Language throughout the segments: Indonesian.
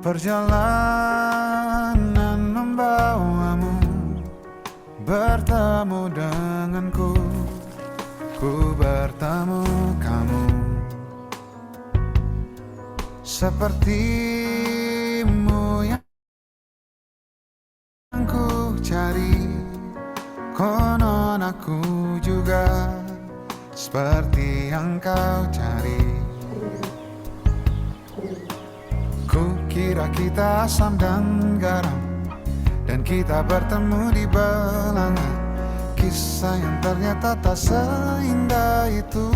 Perjalanan membawamu bertemu denganku, ku bertemu kamu. Sepertimu yang ku cari, konon aku juga seperti yang kau cari. Ku kira kita asam dan garam, dan kita bertemu di belanga. Kisah yang ternyata tak seindah itu.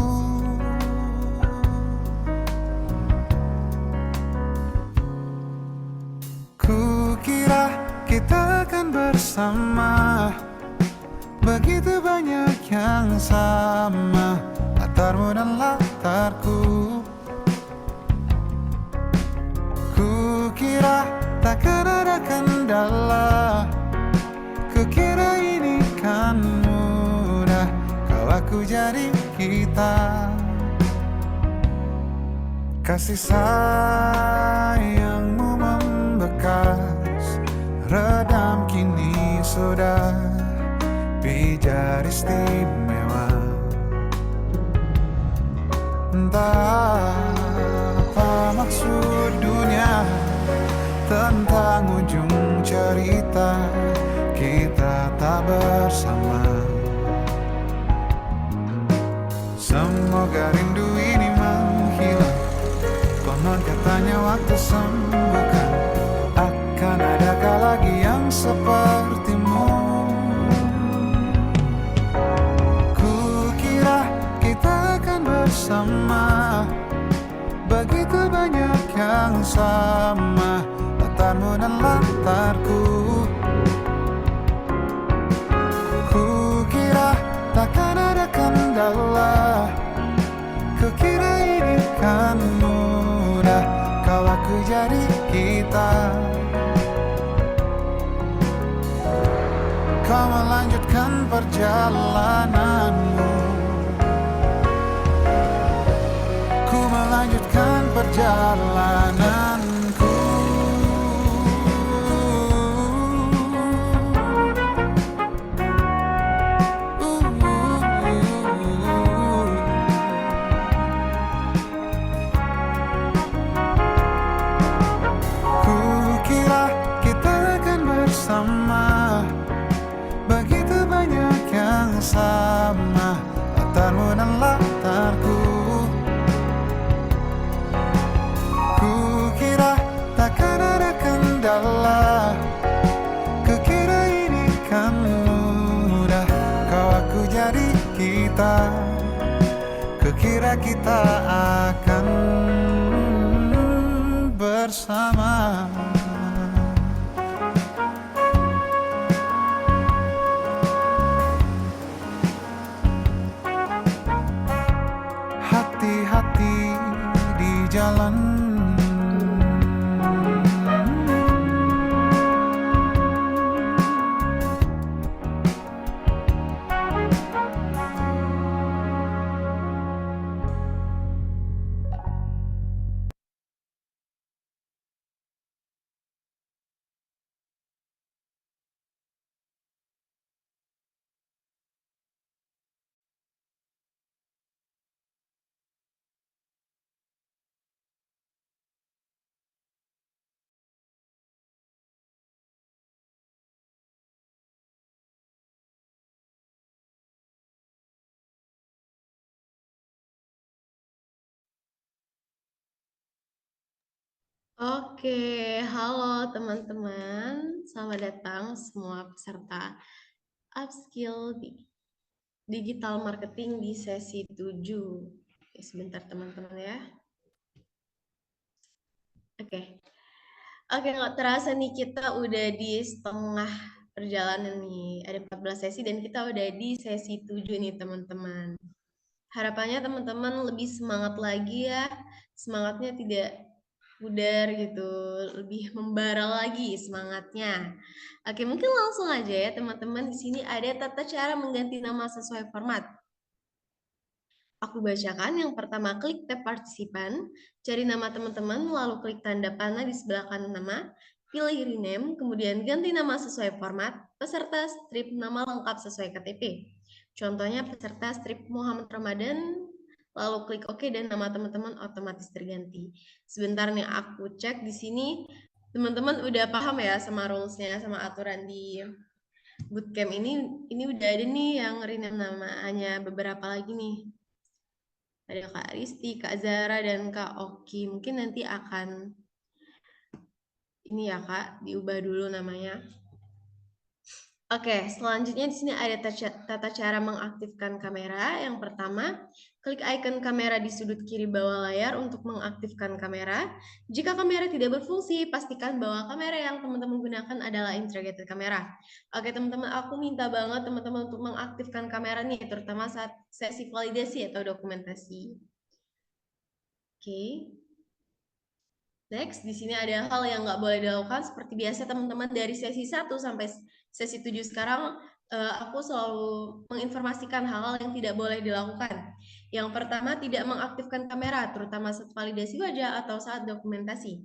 Ku kira kita akan bersama, begitu banyak yang sama, latarmu dan latarku. Ku kira takkan ada kendala, kukira ini kan mudah kalau aku jadi kita. Kasih sayangmu membekas, redam kini sudah pijar istimewa. Entah apa maksud dunia tentang ujung cerita kita tak bersama. Semoga rindu ini menghilang, konon katanya waktu sembuhkan. Akan adakah lagi yang sepertimu? Kukira kita akan bersama, begitu banyak yang sama, latarmu dan latarku. Kukira takkan ada kendala, kukira ini kan mudah kalau aku jadi kita. Kau melanjutkan perjalananmu, ku melanjutkan perjalananku. Kukira kita akan bersama, begitu banyak yang sama, latarmu dan latarku. Kukira takkan ada kendala, kukira ini kan mudah kau aku jadi kita. Kukira kita akan bersama. Hati-hati di jalan, Oke, halo teman-teman. Selamat datang semua peserta Upskill di Digital Marketing di sesi 7. Oke, sebentar teman-teman ya. Oke. Oke, nggak terasa nih kita udah di setengah perjalanan nih. Ada 14 sesi dan kita udah di sesi 7 nih teman-teman. Harapannya teman-teman lebih semangat lagi ya. Semangatnya tidak pudar gitu, lebih membara lagi semangatnya. Oke, mungkin langsung aja ya teman-teman. Di sini ada tata cara mengganti nama sesuai format. Aku bacakan. Yang pertama, klik tab partisipan, cari nama teman-teman, lalu klik tanda panah di sebelah kanan nama, pilih rename, kemudian ganti nama sesuai format, peserta strip nama lengkap sesuai KTP. Contohnya peserta strip Muhammad Ramadan, lalu klik OK dan nama teman-teman otomatis terganti. Sebentar nih aku cek di sini teman-teman udah paham ya sama rules-nya, sama aturan di bootcamp ini udah ada nih yang rename nama, hanya beberapa lagi nih. Ada Kak Risti, Kak Zara, dan Kak Oki. Mungkin nanti akan ini ya Kak, diubah dulu namanya. Oke, selanjutnya di sini ada tata cara mengaktifkan kamera. Yang pertama, klik icon kamera di sudut kiri bawah layar untuk mengaktifkan kamera. Jika kamera tidak berfungsi, pastikan bahwa kamera yang teman-teman gunakan adalah integrated kamera. Oke, teman-teman, aku minta banget teman-teman untuk mengaktifkan kamera nih, terutama saat sesi validasi atau dokumentasi. Oke. Next, di sini ada hal yang nggak boleh dilakukan. Seperti biasa teman-teman dari sesi 1 sampai sesi 7 sekarang, aku selalu menginformasikan hal-hal yang tidak boleh dilakukan. Yang pertama, tidak mengaktifkan kamera, terutama saat validasi wajah atau saat dokumentasi.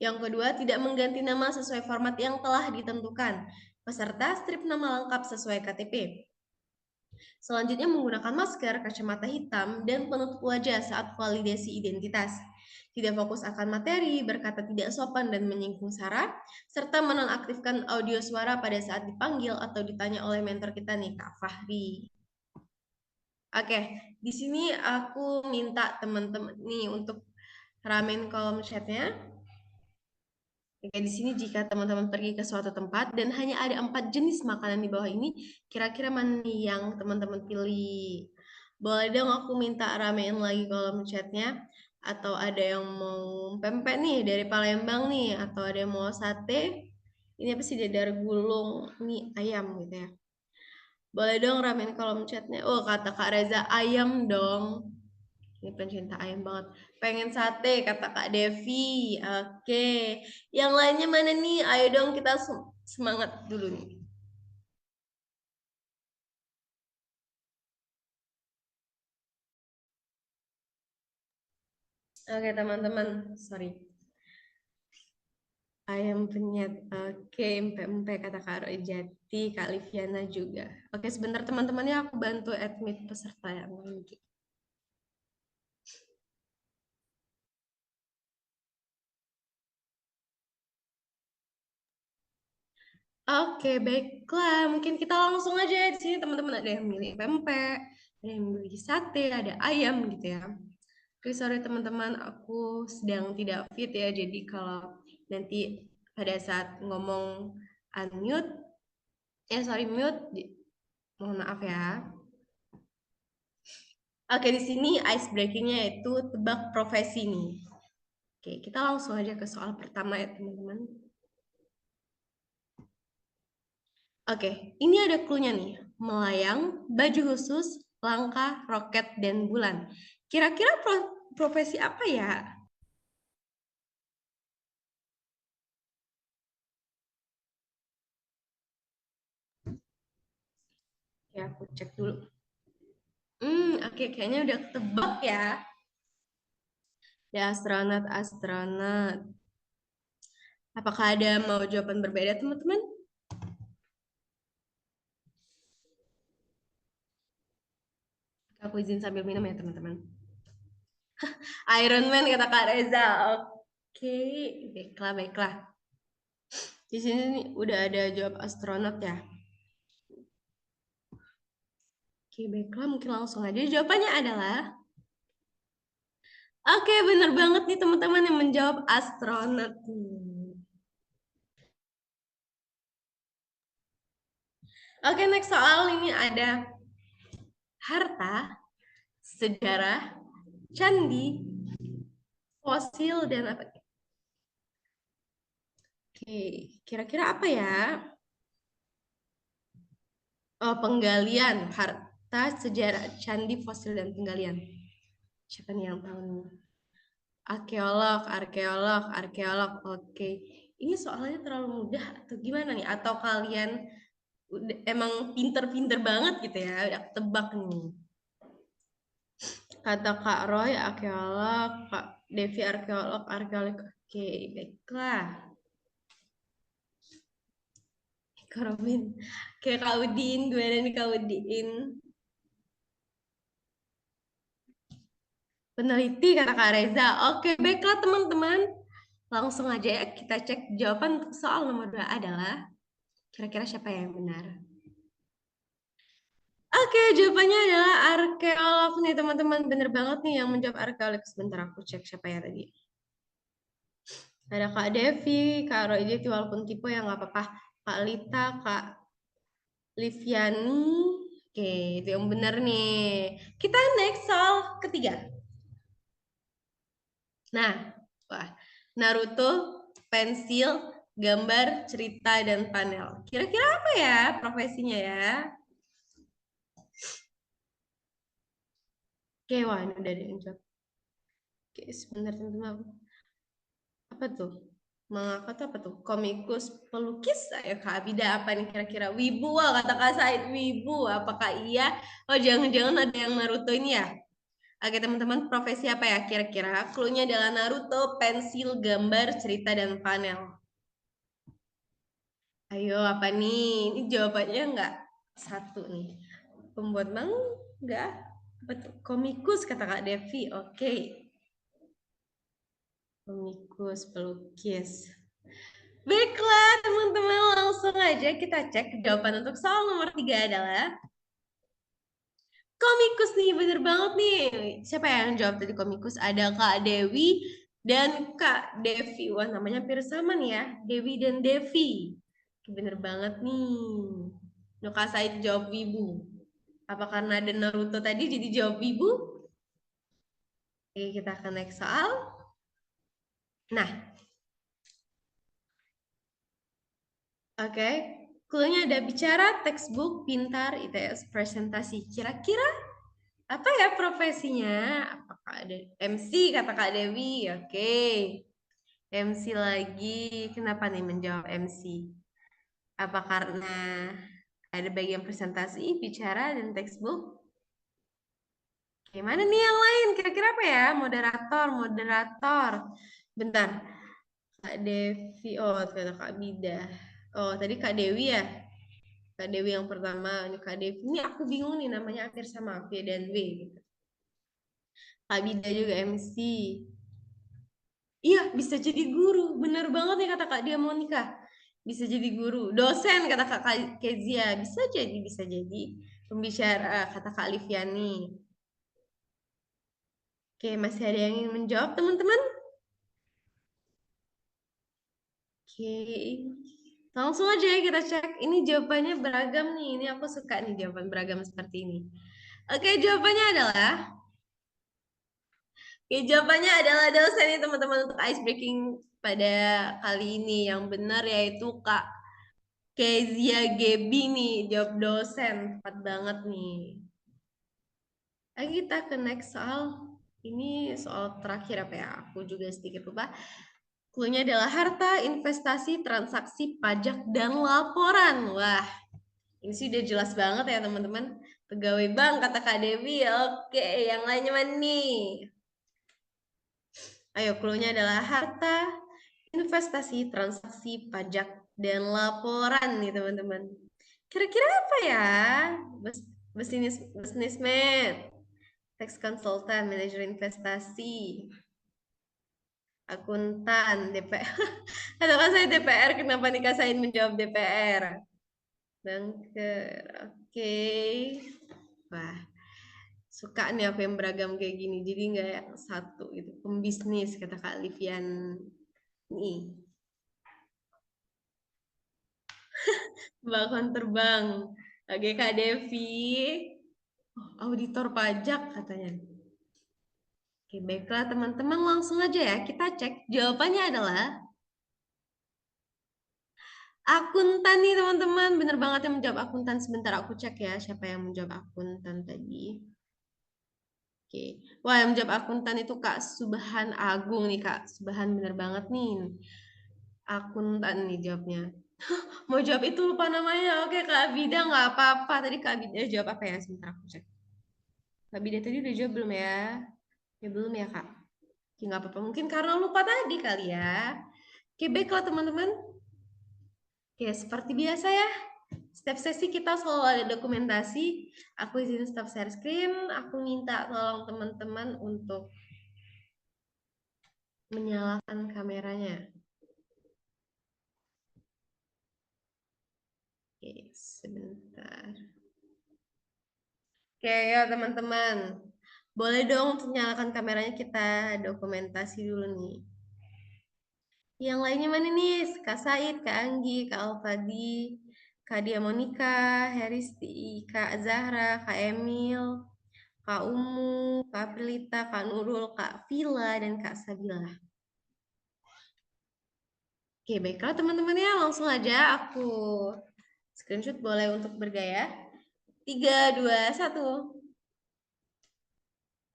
Yang kedua, tidak mengganti nama sesuai format yang telah ditentukan. Peserta strip nama lengkap sesuai KTP. Selanjutnya, menggunakan masker, kacamata hitam, dan penutup wajah saat validasi identitas. Tidak fokus akan materi, berkata tidak sopan dan menyinggung syarat, serta menonaktifkan audio suara pada saat dipanggil atau ditanya oleh mentor kita nih, Kak Fahri. Oke, di sini aku minta teman-teman nih untuk ramen kolom chatnya. Oke, di sini jika teman-teman pergi ke suatu tempat dan hanya ada 4 jenis makanan di bawah ini, kira-kira mana nih yang teman-teman pilih? Boleh dong aku minta ramein lagi kolom chatnya. Atau ada yang mau pempek nih dari Palembang nih, atau ada yang mau sate. Ini apa sih, dadar gulung, mie ayam gitu ya. Boleh dong ramein kolom chatnya. Oh, kata Kak Reza ayam dong. Ini pencinta ayam banget. Pengen sate, kata Kak Devi. Oke. Yang lainnya mana nih? Ayo dong kita semangat dulu nih. Oke teman-teman, sorry. Ayam penyet. Oke, empek-empek kata Kak Roy Jati, Kak Liviana juga. Oke, sebentar teman-temannya aku bantu admit peserta ya. Oke, baiklah. Mungkin kita langsung aja di sini teman-teman, ada yang milih pempek, ada yang milih sate, ada ayam gitu ya. Oke, sorry teman-teman, aku sedang tidak fit ya. Jadi kalau nanti pada saat ngomong unmute, sorry mute, mohon maaf ya. Oke, di sini ice breakingnya itu tebak profesi nih. Oke, kita langsung aja ke soal pertama ya teman-teman. Oke, ini ada clue-nya nih. Melayang, baju khusus, langkah, roket, dan bulan. Kira-kira profesi apa ya? Ya, aku cek dulu. Oke, kayaknya udah ketebak ya. Ya, astronot, astronot. Apakah ada mau jawaban berbeda, teman-teman? Aku izin sambil minum ya, teman-teman. Iron Man, kata Kak Reza. Oke, baiklah, baiklah. Di sini nih, udah ada jawab astronot ya. Oke, baiklah, mungkin langsung aja. Jawabannya adalah, oke, bener banget nih teman-teman yang menjawab astronot. Oke, next soal ini ada harta, sejarah, candi, fosil, dan apa? Oke, kira-kira apa ya? Oh, penggalian, harta, sejarah, candi, fosil, dan penggalian. Siapa nih yang tahu nih? Arkeolog, arkeolog, arkeolog. Oke. Ini soalnya terlalu mudah atau gimana nih? Atau kalian emang pinter-pinter banget gitu ya? Udah tebak nih. Kata Kak Roy, arkeolog. Kak Devi, arkeolog. Arkeolog. Oke, baiklah. Kak Robin. Kayak Kak Udin, gue dan Kak Udin. Peneliti, kata Kak Reza. Oke, baiklah teman-teman. Langsung aja ya kita cek jawaban untuk soal nomor 2 adalah kira-kira siapa yang benar? Oke, jawabannya adalah arkeolog nih teman-teman. Bener banget nih yang menjawab arkeolog. Sebentar aku cek siapa ya tadi. Ada Kak Devi, Kak Roy Jeti, walaupun tipe ya nggak apa-apa. Kak Lita, Kak Liviani. Oke, itu yang benar nih. Kita next soal ketiga. Nah, wah, Naruto, pensil, gambar, cerita, dan panel. Kira-kira apa ya profesinya ya? Oke, wah ini udah ada yang jawab. Oke, sebentar teman-teman. Apa tuh? Mangaka tuh apa tuh? Komikus, pelukis. Ayo Kak Abida, apa nih kira-kira? Wibu, wah kata Kak Said, wibu. Apakah iya? Oh, jangan-jangan ada yang Naruto ini ya? Oke teman-teman, profesi apa ya kira-kira? Clue-nya adalah Naruto, pensil, gambar, cerita, dan panel. Ayo, apa nih? Ini jawabannya enggak satu nih. Pembuat manga? Apa tuh? Komikus, kata Kak Devi. Oke. Komikus, pelukis. Baiklah, teman-teman, langsung aja kita cek jawaban untuk soal nomor 3 adalah komikus nih, bener banget nih. Siapa yang jawab tadi komikus? Ada Kak Dewi dan Kak Devi. Wah, namanya hampir sama nih ya. Dewi dan Devi. Bener banget nih. Nuka Said jawab Wibu. Apa karena ada Naruto tadi jadi jawab Wibu? Oke, kita akan next soal. Nah, oke. Clue-nya ada bicara, textbook, pintar, ITS, presentasi. Kira-kira apa ya profesinya? Apakah ada MC kata Kak Dewi? Oke. MC lagi. Kenapa nih menjawab MC? Apa karena ada bagian presentasi, bicara, dan textbook? Gimana nih yang lain? Kira-kira apa ya? Moderator, moderator. Bentar. Kak Devi. Oh, kata Kak Bida. Oh, tadi Kak Dewi ya? Kak Dewi yang pertama. Ini Kak Devi. Ini aku bingung nih namanya akhir sama V dan W gitu. Kak Bida juga MC. Iya, bisa jadi guru. Bener banget nih kata Kak dia Monica. Bisa jadi guru. Dosen kata Kak Kezia. Bisa jadi, bisa jadi. Pembicara kata Kak Liviani. Oke, masih ada yang ingin menjawab teman-teman? Oke. Langsung aja ya kita cek. Ini jawabannya beragam nih. Ini aku suka nih jawaban beragam seperti ini. Oke, jawabannya adalah jawabannya adalah dosen nih teman-teman untuk ice breaking pada kali ini. Yang benar yaitu Kak Kezia Gebi nih, jawab dosen. Tepat banget nih. Lagi kita ke next soal. Ini soal terakhir apa ya? Aku juga sedikit lupa. Clue-nya adalah harta, investasi, transaksi, pajak, dan laporan. Wah, ini sih udah jelas banget ya teman-teman. Pegawai bank kata Kak Devi. Oke, yang lainnya mana nih? Ayo, clue-nya adalah harta, investasi, transaksi, pajak, dan laporan nih teman-teman. Kira-kira apa ya? Businessman, tax consultant, manajer investasi, akuntan, DPR. Atau kan saya DPR, kenapa nih Kak Said menjawab DPR? Banker, oke. Wah, suka nih aku yang beragam kayak gini. Jadi nggak yang satu gitu. Pembisnis kata Kak Livian nih. Balkon terbang. Oke Kak Devi. Oh, auditor pajak katanya. Oke, baiklah teman-teman langsung aja ya. Kita cek. Jawabannya adalah akuntan nih teman-teman. Bener banget yang menjawab akuntan. Sebentar aku cek ya siapa yang menjawab akuntan tadi. Oke. Wah, yang menjawab akuntan itu Kak Subhan Agung nih Kak. Subhan bener banget nih. Akuntan nih jawabnya. Mau jawab itu lupa namanya. Oke Kak Abida nggak apa-apa. Tadi Kak Abida jawab apa ya? Sebentar aku cek. Kak Bida tadi udah jawab belum ya? Ya belum ya Kak? Oke, nggak apa-apa. Mungkin karena lupa tadi kali ya. Oke, baiklah teman-teman. Oke, seperti biasa ya. Setiap sesi kita selalu ada dokumentasi. Aku izin stop share screen. Aku minta tolong teman-teman untuk menyalakan kameranya. Oke, sebentar. Oke, ya teman-teman. Boleh dong untuk nyalakan kameranya, kita dokumentasi dulu nih. Yang lainnya mana nih? Kak Said, Kak Anggi, Kak Alfadi, Kak Dia Monika, Heristi, Kak Zahra, Kak Emil, Kak Umu, Kak Prilita, Kak Nurul, Kak Vila, dan Kak Sabila. Oke, baiklah teman-teman ya, langsung aja aku screenshot boleh untuk bergaya. 3, 2, 1.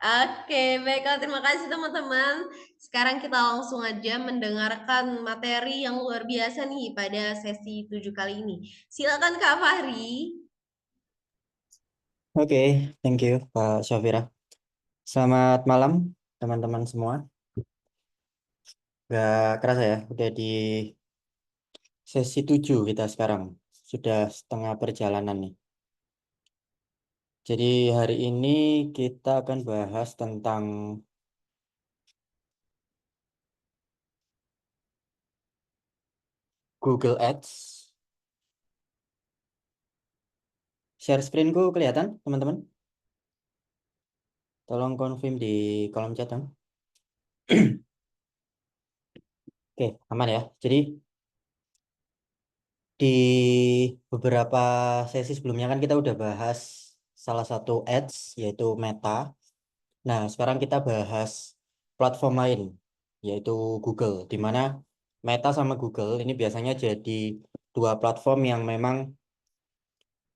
Oke, baiklah terima kasih teman-teman. Sekarang kita langsung aja mendengarkan materi yang luar biasa nih pada sesi 7 kali ini. Silakan Kak Fahri. Oke, thank you Pak Syafira. Selamat malam teman-teman semua. Gak kerasa ya, udah di sesi 7 kita sekarang. Sudah setengah perjalanan nih. Jadi hari ini kita akan bahas tentang Google Ads. Share screen-ku kelihatan teman-teman? Tolong confirm di kolom chat dong. Oke, aman ya. Jadi di beberapa sesi sebelumnya kan kita udah bahas salah satu ads yaitu Meta. Nah, sekarang kita bahas platform lain, yaitu Google, di mana Meta sama Google ini biasanya jadi dua platform yang memang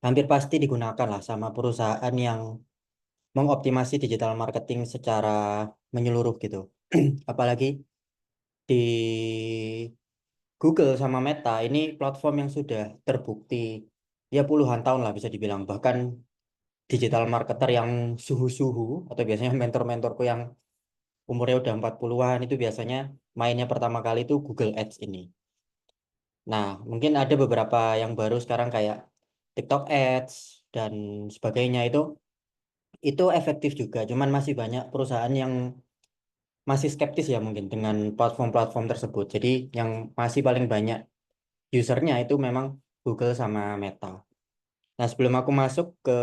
hampir pasti digunakan lah sama perusahaan yang mengoptimasi digital marketing secara menyeluruh gitu. Apalagi di Google sama Meta ini platform yang sudah terbukti ya puluhan tahun lah bisa dibilang. Bahkan digital marketer yang suhu-suhu atau biasanya mentor-mentorku yang umurnya udah 40-an itu biasanya mainnya pertama kali itu Google Ads ini. Nah, mungkin ada beberapa yang baru sekarang kayak TikTok Ads dan sebagainya itu efektif juga. Cuman masih banyak perusahaan yang masih skeptis ya mungkin dengan platform-platform tersebut. Jadi yang masih paling banyak usernya itu memang Google sama Meta. Nah, sebelum aku masuk ke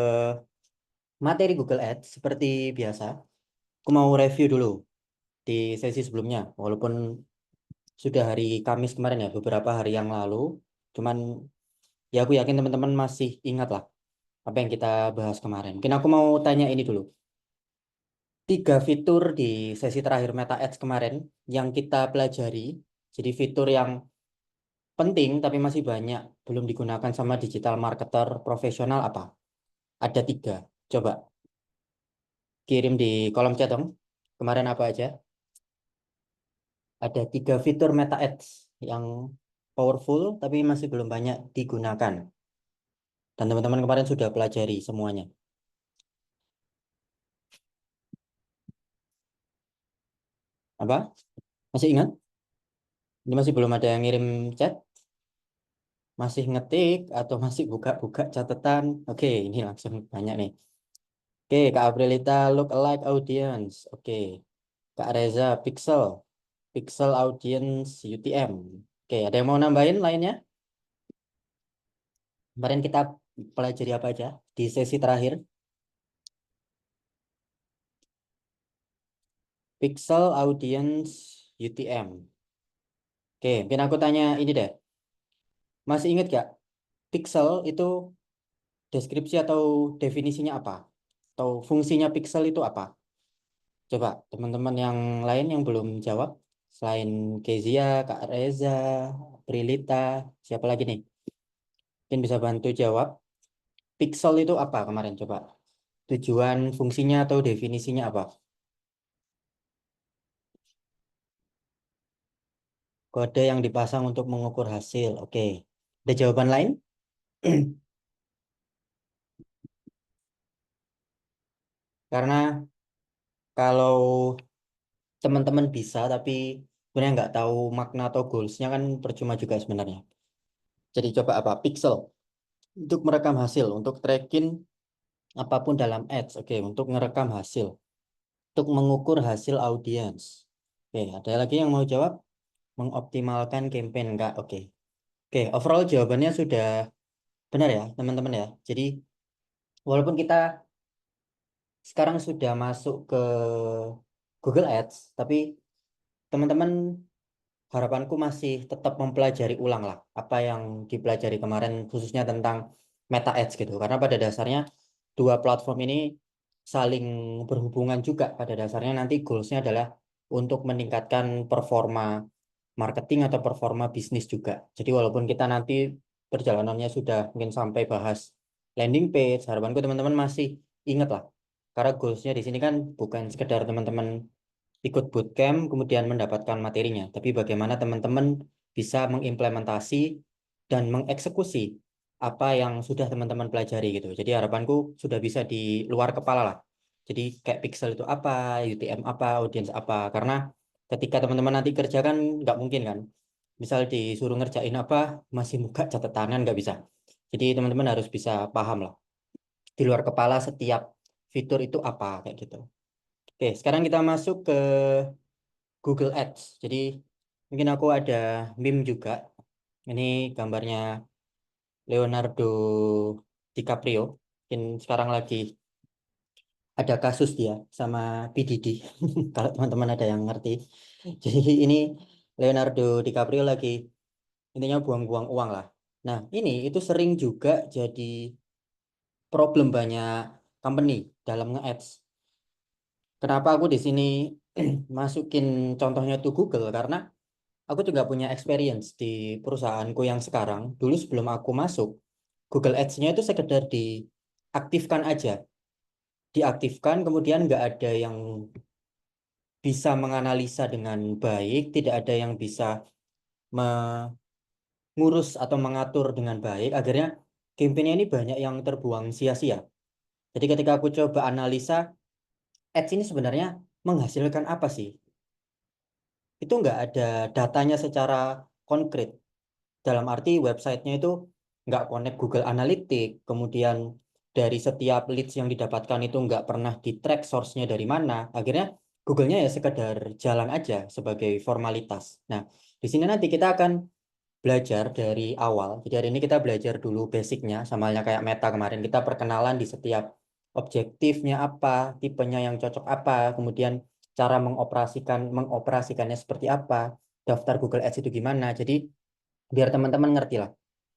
materi Google Ads seperti biasa, aku mau review dulu di sesi sebelumnya. Walaupun sudah hari Kamis kemarin ya, beberapa hari yang lalu. Cuman ya aku yakin teman-teman masih ingat lah apa yang kita bahas kemarin. Mungkin aku mau tanya ini dulu. 3 fitur di sesi terakhir Meta Ads kemarin yang kita pelajari. Jadi fitur yang penting tapi masih banyak belum digunakan sama digital marketer profesional apa? Ada 3. Coba kirim di kolom chat dong. Kemarin apa aja? Ada 3 fitur Meta Ads yang powerful tapi masih belum banyak digunakan. Dan teman-teman kemarin sudah pelajari semuanya. Apa? Masih ingat? Ini masih belum ada yang ngirim chat? Masih ngetik atau masih buka-buka catatan? Oke, ini langsung banyak nih. Oke, Kak Aprilita, look-alike audience. Oke, Kak Reza, pixel. Pixel audience UTM. Oke, ada yang mau nambahin lainnya? Kemarin kita pelajari apa aja di sesi terakhir? Pixel audience UTM. Oke, mungkin aku tanya ini deh. Masih ingat gak? Pixel itu deskripsi atau definisinya apa? Atau fungsinya pixel itu apa? Coba teman-teman yang lain yang belum jawab, selain Kezia, Kak Reza, Prilita, siapa lagi nih? Mungkin bisa bantu jawab. Pixel itu apa kemarin? Coba tujuan, fungsinya atau definisinya apa? Kode yang dipasang untuk mengukur hasil. Oke. Ada jawaban lain? Karena kalau teman-teman bisa tapi sebenarnya nggak tahu makna atau goalsnya kan percuma juga sebenarnya. Jadi coba apa? Pixel untuk merekam hasil, untuk tracking apapun dalam ads. Oke, untuk merekam hasil, untuk mengukur hasil audiens. Oke, ada lagi yang mau jawab? Mengoptimalkan campaign enggak? Oke. Oke, overall jawabannya sudah benar ya, teman-teman ya. Jadi walaupun kita sekarang sudah masuk ke Google Ads, tapi teman-teman harapanku masih tetap mempelajari ulang lah apa yang dipelajari kemarin khususnya tentang Meta Ads gitu. Karena pada dasarnya dua platform ini saling berhubungan juga. Pada dasarnya nanti goalsnya adalah untuk meningkatkan performa marketing atau performa bisnis juga. Jadi walaupun kita nanti perjalanannya sudah mungkin sampai bahas landing page, harapanku teman-teman masih ingat lah. Karena goalsnya di sini kan bukan sekedar teman-teman ikut bootcamp kemudian mendapatkan materinya, tapi bagaimana teman-teman bisa mengimplementasi dan mengeksekusi apa yang sudah teman-teman pelajari gitu. Jadi harapanku sudah bisa di luar kepala lah. Jadi kayak pixel itu apa, UTM apa, audience apa. Karena ketika teman-teman nanti kerja kan nggak mungkin kan. Misal disuruh ngerjain apa, masih buka catatan nggak bisa. Jadi teman-teman harus bisa paham lah. Di luar kepala setiap fitur itu apa kayak gitu. Oke, sekarang kita masuk ke Google Ads. Jadi mungkin aku ada meme juga. Ini gambarnya Leonardo DiCaprio. Mungkin sekarang lagi ada kasus dia sama P. Diddy. Kalau teman-teman ada yang ngerti. Jadi ini Leonardo DiCaprio lagi intinya buang-buang uang lah. Nah, ini itu sering juga jadi problem banyak company dalam nge-ads. Kenapa aku di sini masukin contohnya itu Google? Karena aku juga punya experience di perusahaanku yang sekarang. Dulu sebelum aku masuk, Google Ads-nya itu sekedar diaktifkan aja. Diaktifkan, kemudian nggak ada yang bisa menganalisa dengan baik, tidak ada yang bisa mengurus atau mengatur dengan baik. Akhirnya campaign-nya ini banyak yang terbuang sia-sia. Jadi ketika aku coba analisa, ads ini sebenarnya menghasilkan apa sih? Itu nggak ada datanya secara konkret. Dalam arti websitenya itu nggak connect Google Analytics, kemudian dari setiap leads yang didapatkan itu nggak pernah di-track source-nya dari mana. Akhirnya Google-nya ya sekedar jalan aja sebagai formalitas. Nah, di sini nanti kita akan belajar dari awal. Jadi hari ini kita belajar dulu basicnya, sama halnya kayak Meta kemarin. Kita perkenalan di setiap objektifnya apa, tipenya yang cocok apa, kemudian cara mengoperasikannya seperti apa, daftar Google Ads itu gimana. Jadi biar teman-teman ngerti lah.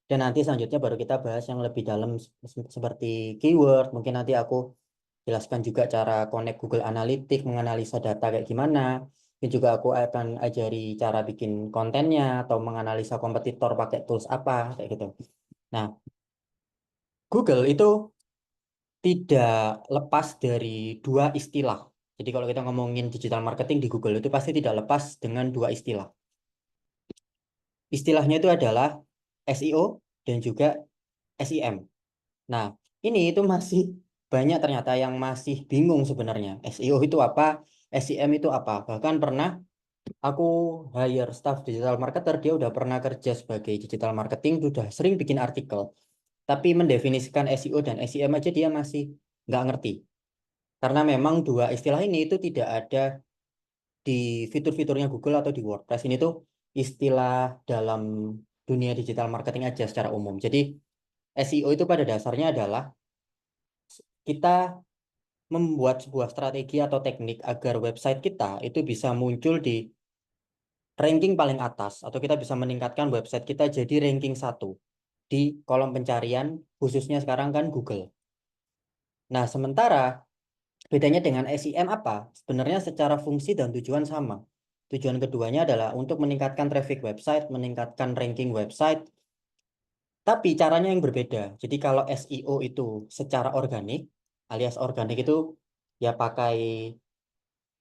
Dan nanti selanjutnya baru kita bahas yang lebih dalam seperti keyword. Mungkin nanti aku jelaskan juga cara connect Google Analytics, menganalisa data kayak gimana. Dan juga aku akan ajari cara bikin kontennya atau menganalisa kompetitor pakai tools apa kayak gitu. Nah, Google itu tidak lepas dari dua istilah. Jadi kalau kita ngomongin digital marketing di Google itu pasti tidak lepas dengan dua istilah. Istilahnya itu adalah SEO dan juga SEM. Nah, ini itu masih banyak ternyata yang masih bingung sebenarnya. SEO itu apa? SEM itu apa? Bahkan pernah aku hire staff digital marketer, dia udah pernah kerja sebagai digital marketing, sudah sering bikin artikel. Tapi mendefinisikan SEO dan SEM aja dia masih nggak ngerti. Karena memang dua istilah ini itu tidak ada di fitur-fiturnya Google atau di WordPress. Ini tuh istilah dalam dunia digital marketing aja secara umum. Jadi SEO itu pada dasarnya adalah kita membuat sebuah strategi atau teknik agar website kita itu bisa muncul di ranking paling atas atau kita bisa meningkatkan website kita jadi ranking 1 di kolom pencarian khususnya sekarang kan Google. Nah, sementara bedanya dengan SEM apa? Sebenarnya secara fungsi dan tujuan sama. Tujuan keduanya adalah untuk meningkatkan traffic website, meningkatkan ranking website, tapi caranya yang berbeda. Jadi kalau SEO itu secara organik, alias organik itu ya pakai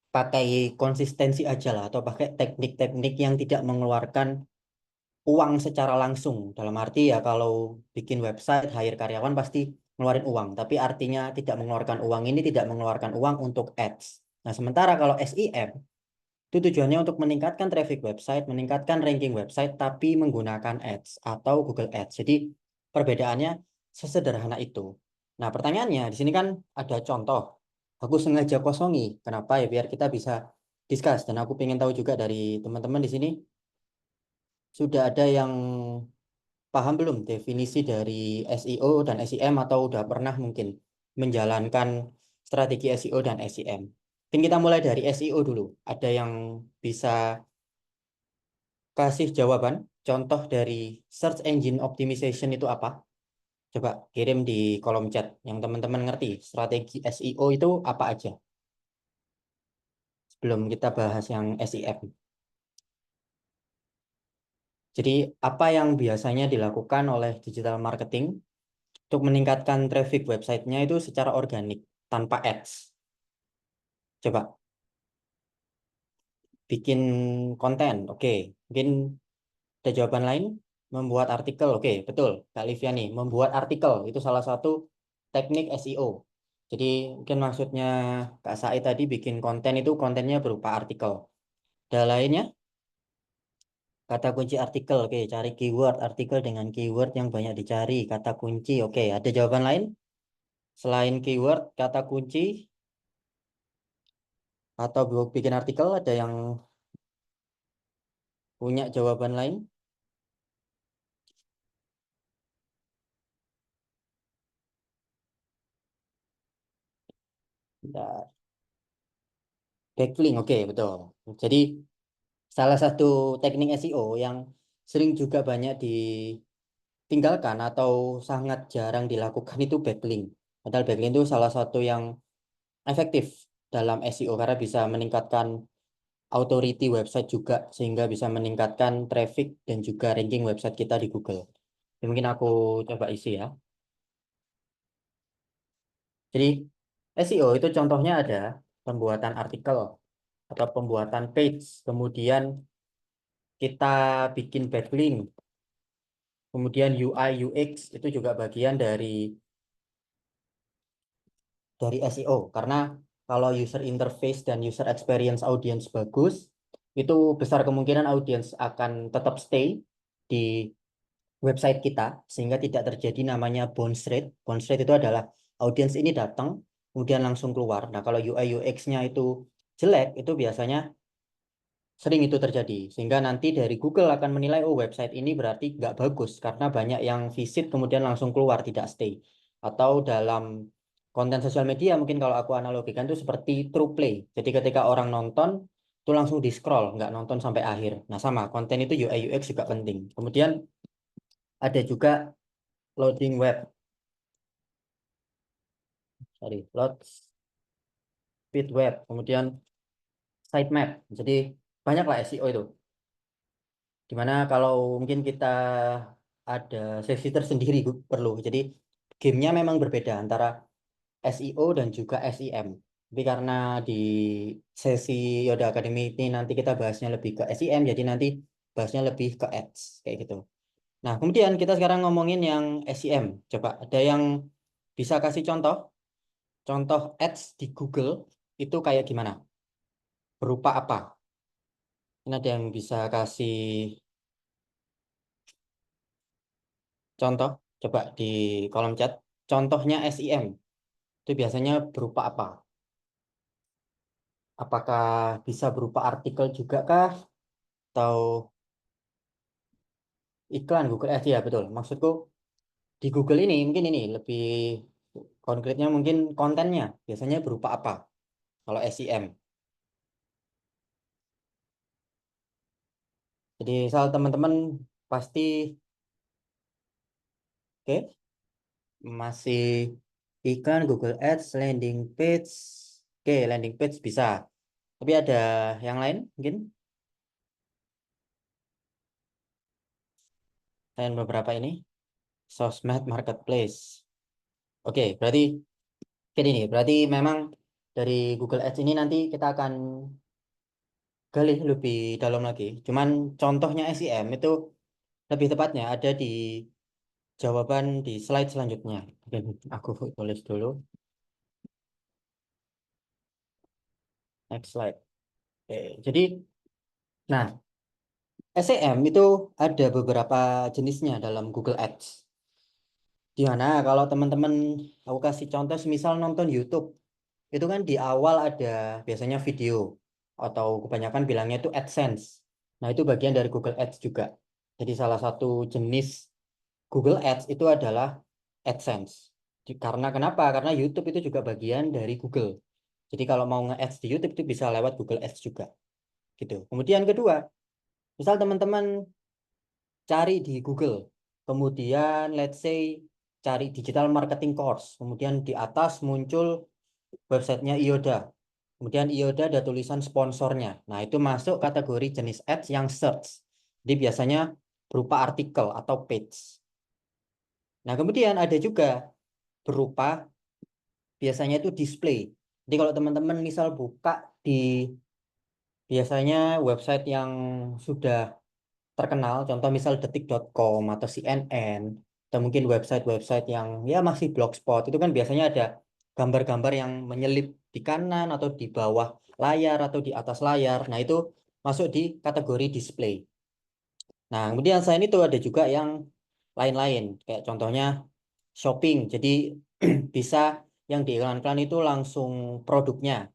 pakai konsistensi aja lah atau pakai teknik-teknik yang tidak mengeluarkan uang secara langsung. Dalam arti ya kalau bikin website, hire karyawan pasti ngeluarin uang, tapi artinya tidak mengeluarkan uang ini tidak mengeluarkan uang untuk ads. Nah, sementara kalau SEM itu tujuannya untuk meningkatkan traffic website, meningkatkan ranking website, tapi menggunakan ads atau Google Ads. Jadi perbedaannya sesederhana itu. Nah, pertanyaannya di sini kan ada contoh. Aku sengaja kosongi. Kenapa ya? Biar kita bisa discuss. Dan aku pengen tahu juga dari teman-teman di sini sudah ada yang paham belum definisi dari SEO dan SEM atau udah pernah mungkin menjalankan strategi SEO dan SEM. Mungkin kita mulai dari SEO dulu. Ada yang bisa kasih jawaban, contoh dari search engine optimization itu apa? Coba kirim di kolom chat yang teman-teman ngerti. Strategi SEO itu apa aja? Sebelum kita bahas yang SEM. Jadi apa yang biasanya dilakukan oleh digital marketing untuk meningkatkan traffic websitenya itu secara organik, tanpa ads. Coba bikin konten, oke. Mungkin ada jawaban lain? Membuat artikel, oke, betul. Kak Liviani, membuat artikel itu salah satu teknik SEO. Jadi mungkin maksudnya Kak Said tadi bikin konten itu kontennya berupa artikel. Ada lainnya? Kata kunci artikel, oke. Cari keyword, artikel dengan keyword yang banyak dicari. Kata kunci, oke. Ada jawaban lain? Selain keyword, kata kunci, atau bikin artikel, ada yang punya jawaban lain? Bentar. Backlink, oke, betul. Jadi salah satu teknik SEO yang sering juga banyak ditinggalkan atau sangat jarang dilakukan itu backlink. Padahal backlink itu salah satu yang efektif dalam SEO karena bisa meningkatkan authority website juga sehingga bisa meningkatkan traffic dan juga ranking website kita di Google. Jadi mungkin aku coba isi ya. Jadi SEO itu contohnya ada pembuatan artikel atau pembuatan page, kemudian kita bikin backlink, kemudian UI UX itu juga bagian dari SEO karena kalau user interface dan user experience audience bagus, itu besar kemungkinan audience akan tetap stay di website kita sehingga tidak terjadi namanya bounce rate. Bounce rate itu adalah audience ini datang kemudian langsung keluar. Nah, kalau UI UX-nya itu jelek, itu biasanya sering itu terjadi sehingga nanti dari Google akan menilai oh website ini berarti nggak bagus karena banyak yang visit kemudian langsung keluar tidak stay. Atau dalam konten sosial media mungkin kalau aku analogikan itu seperti true play. Jadi ketika orang nonton itu langsung di scroll nggak nonton sampai akhir. Nah, sama konten itu UI UX juga penting. Kemudian ada juga loading web, sorry, load speed web, kemudian sitemap. Jadi banyaklah SEO itu. Dimana kalau mungkin kita ada sesi tersendiri perlu. Jadi gamenya memang berbeda antara SEO dan juga SEM. Tapi karena di sesi Yoda Academy ini nanti kita bahasnya lebih ke SEM, jadi nanti bahasnya lebih ke ads kayak gitu. Nah, kemudian kita sekarang ngomongin yang SEM. Coba ada yang bisa kasih contoh? Contoh ads di Google itu kayak gimana? Berupa apa? Ini ada yang bisa kasih contoh? Coba di kolom chat. Contohnya SEM itu biasanya berupa apa? Apakah bisa berupa artikel juga kah? Atau iklan Google Ads? Ya, betul. Maksudku di Google ini mungkin ini lebih konkretnya mungkin kontennya biasanya berupa apa? Kalau SEM. Jadi misal teman-teman pasti oke masih iklan Google Ads, landing page. Oke, landing page bisa. Tapi ada yang lain mungkin? Selain beberapa ini, sosmed marketplace. Oke, berarti kayak ini. Berarti memang dari Google Ads ini nanti kita akan gali lebih dalam lagi. Cuman contohnya SEM itu lebih tepatnya ada di jawaban di slide selanjutnya. Dan aku tulis dulu. Next slide. Oke, jadi, nah, SEM itu ada beberapa jenisnya dalam Google Ads. Di mana kalau teman-teman, aku kasih contoh, misal nonton YouTube, itu kan di awal ada biasanya video, atau kebanyakan bilangnya itu AdSense. Nah, itu bagian dari Google Ads juga. Jadi salah satu jenis Google Ads itu adalah AdSense. Karena kenapa? Karena YouTube itu juga bagian dari Google. Jadi kalau mau nge-ads di YouTube itu bisa lewat Google Ads juga. Gitu. Kemudian kedua, misal teman-teman cari di Google, kemudian let's say cari digital marketing course, kemudian di atas muncul websitenya Ioda, kemudian Ioda ada tulisan sponsornya. Nah, itu masuk kategori jenis ads yang search. Jadi biasanya berupa artikel atau page. Nah, kemudian ada juga berupa biasanya itu display. Jadi kalau teman-teman misal buka di biasanya website yang sudah terkenal, contoh misal detik.com atau CNN, atau mungkin website-website yang ya masih blogspot, itu kan biasanya ada gambar-gambar yang menyelip di kanan atau di bawah layar atau di atas layar. Nah, itu masuk di kategori display. Nah, kemudian selain itu ada juga yang lain-lain, kayak contohnya shopping. Jadi bisa yang diiklankan itu langsung produknya.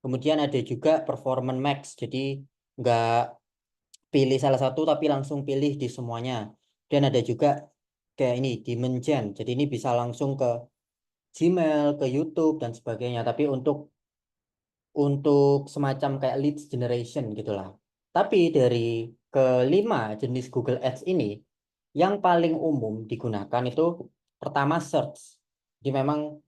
Kemudian ada juga performance max. Jadi nggak pilih salah satu tapi langsung pilih di semuanya. Dan ada juga kayak ini Dimension. Jadi ini bisa langsung ke Gmail, ke YouTube dan sebagainya. Tapi untuk semacam kayak leads generation gitulah. Tapi dari kelima jenis Google Ads ini yang paling umum digunakan itu pertama search. Jadi memang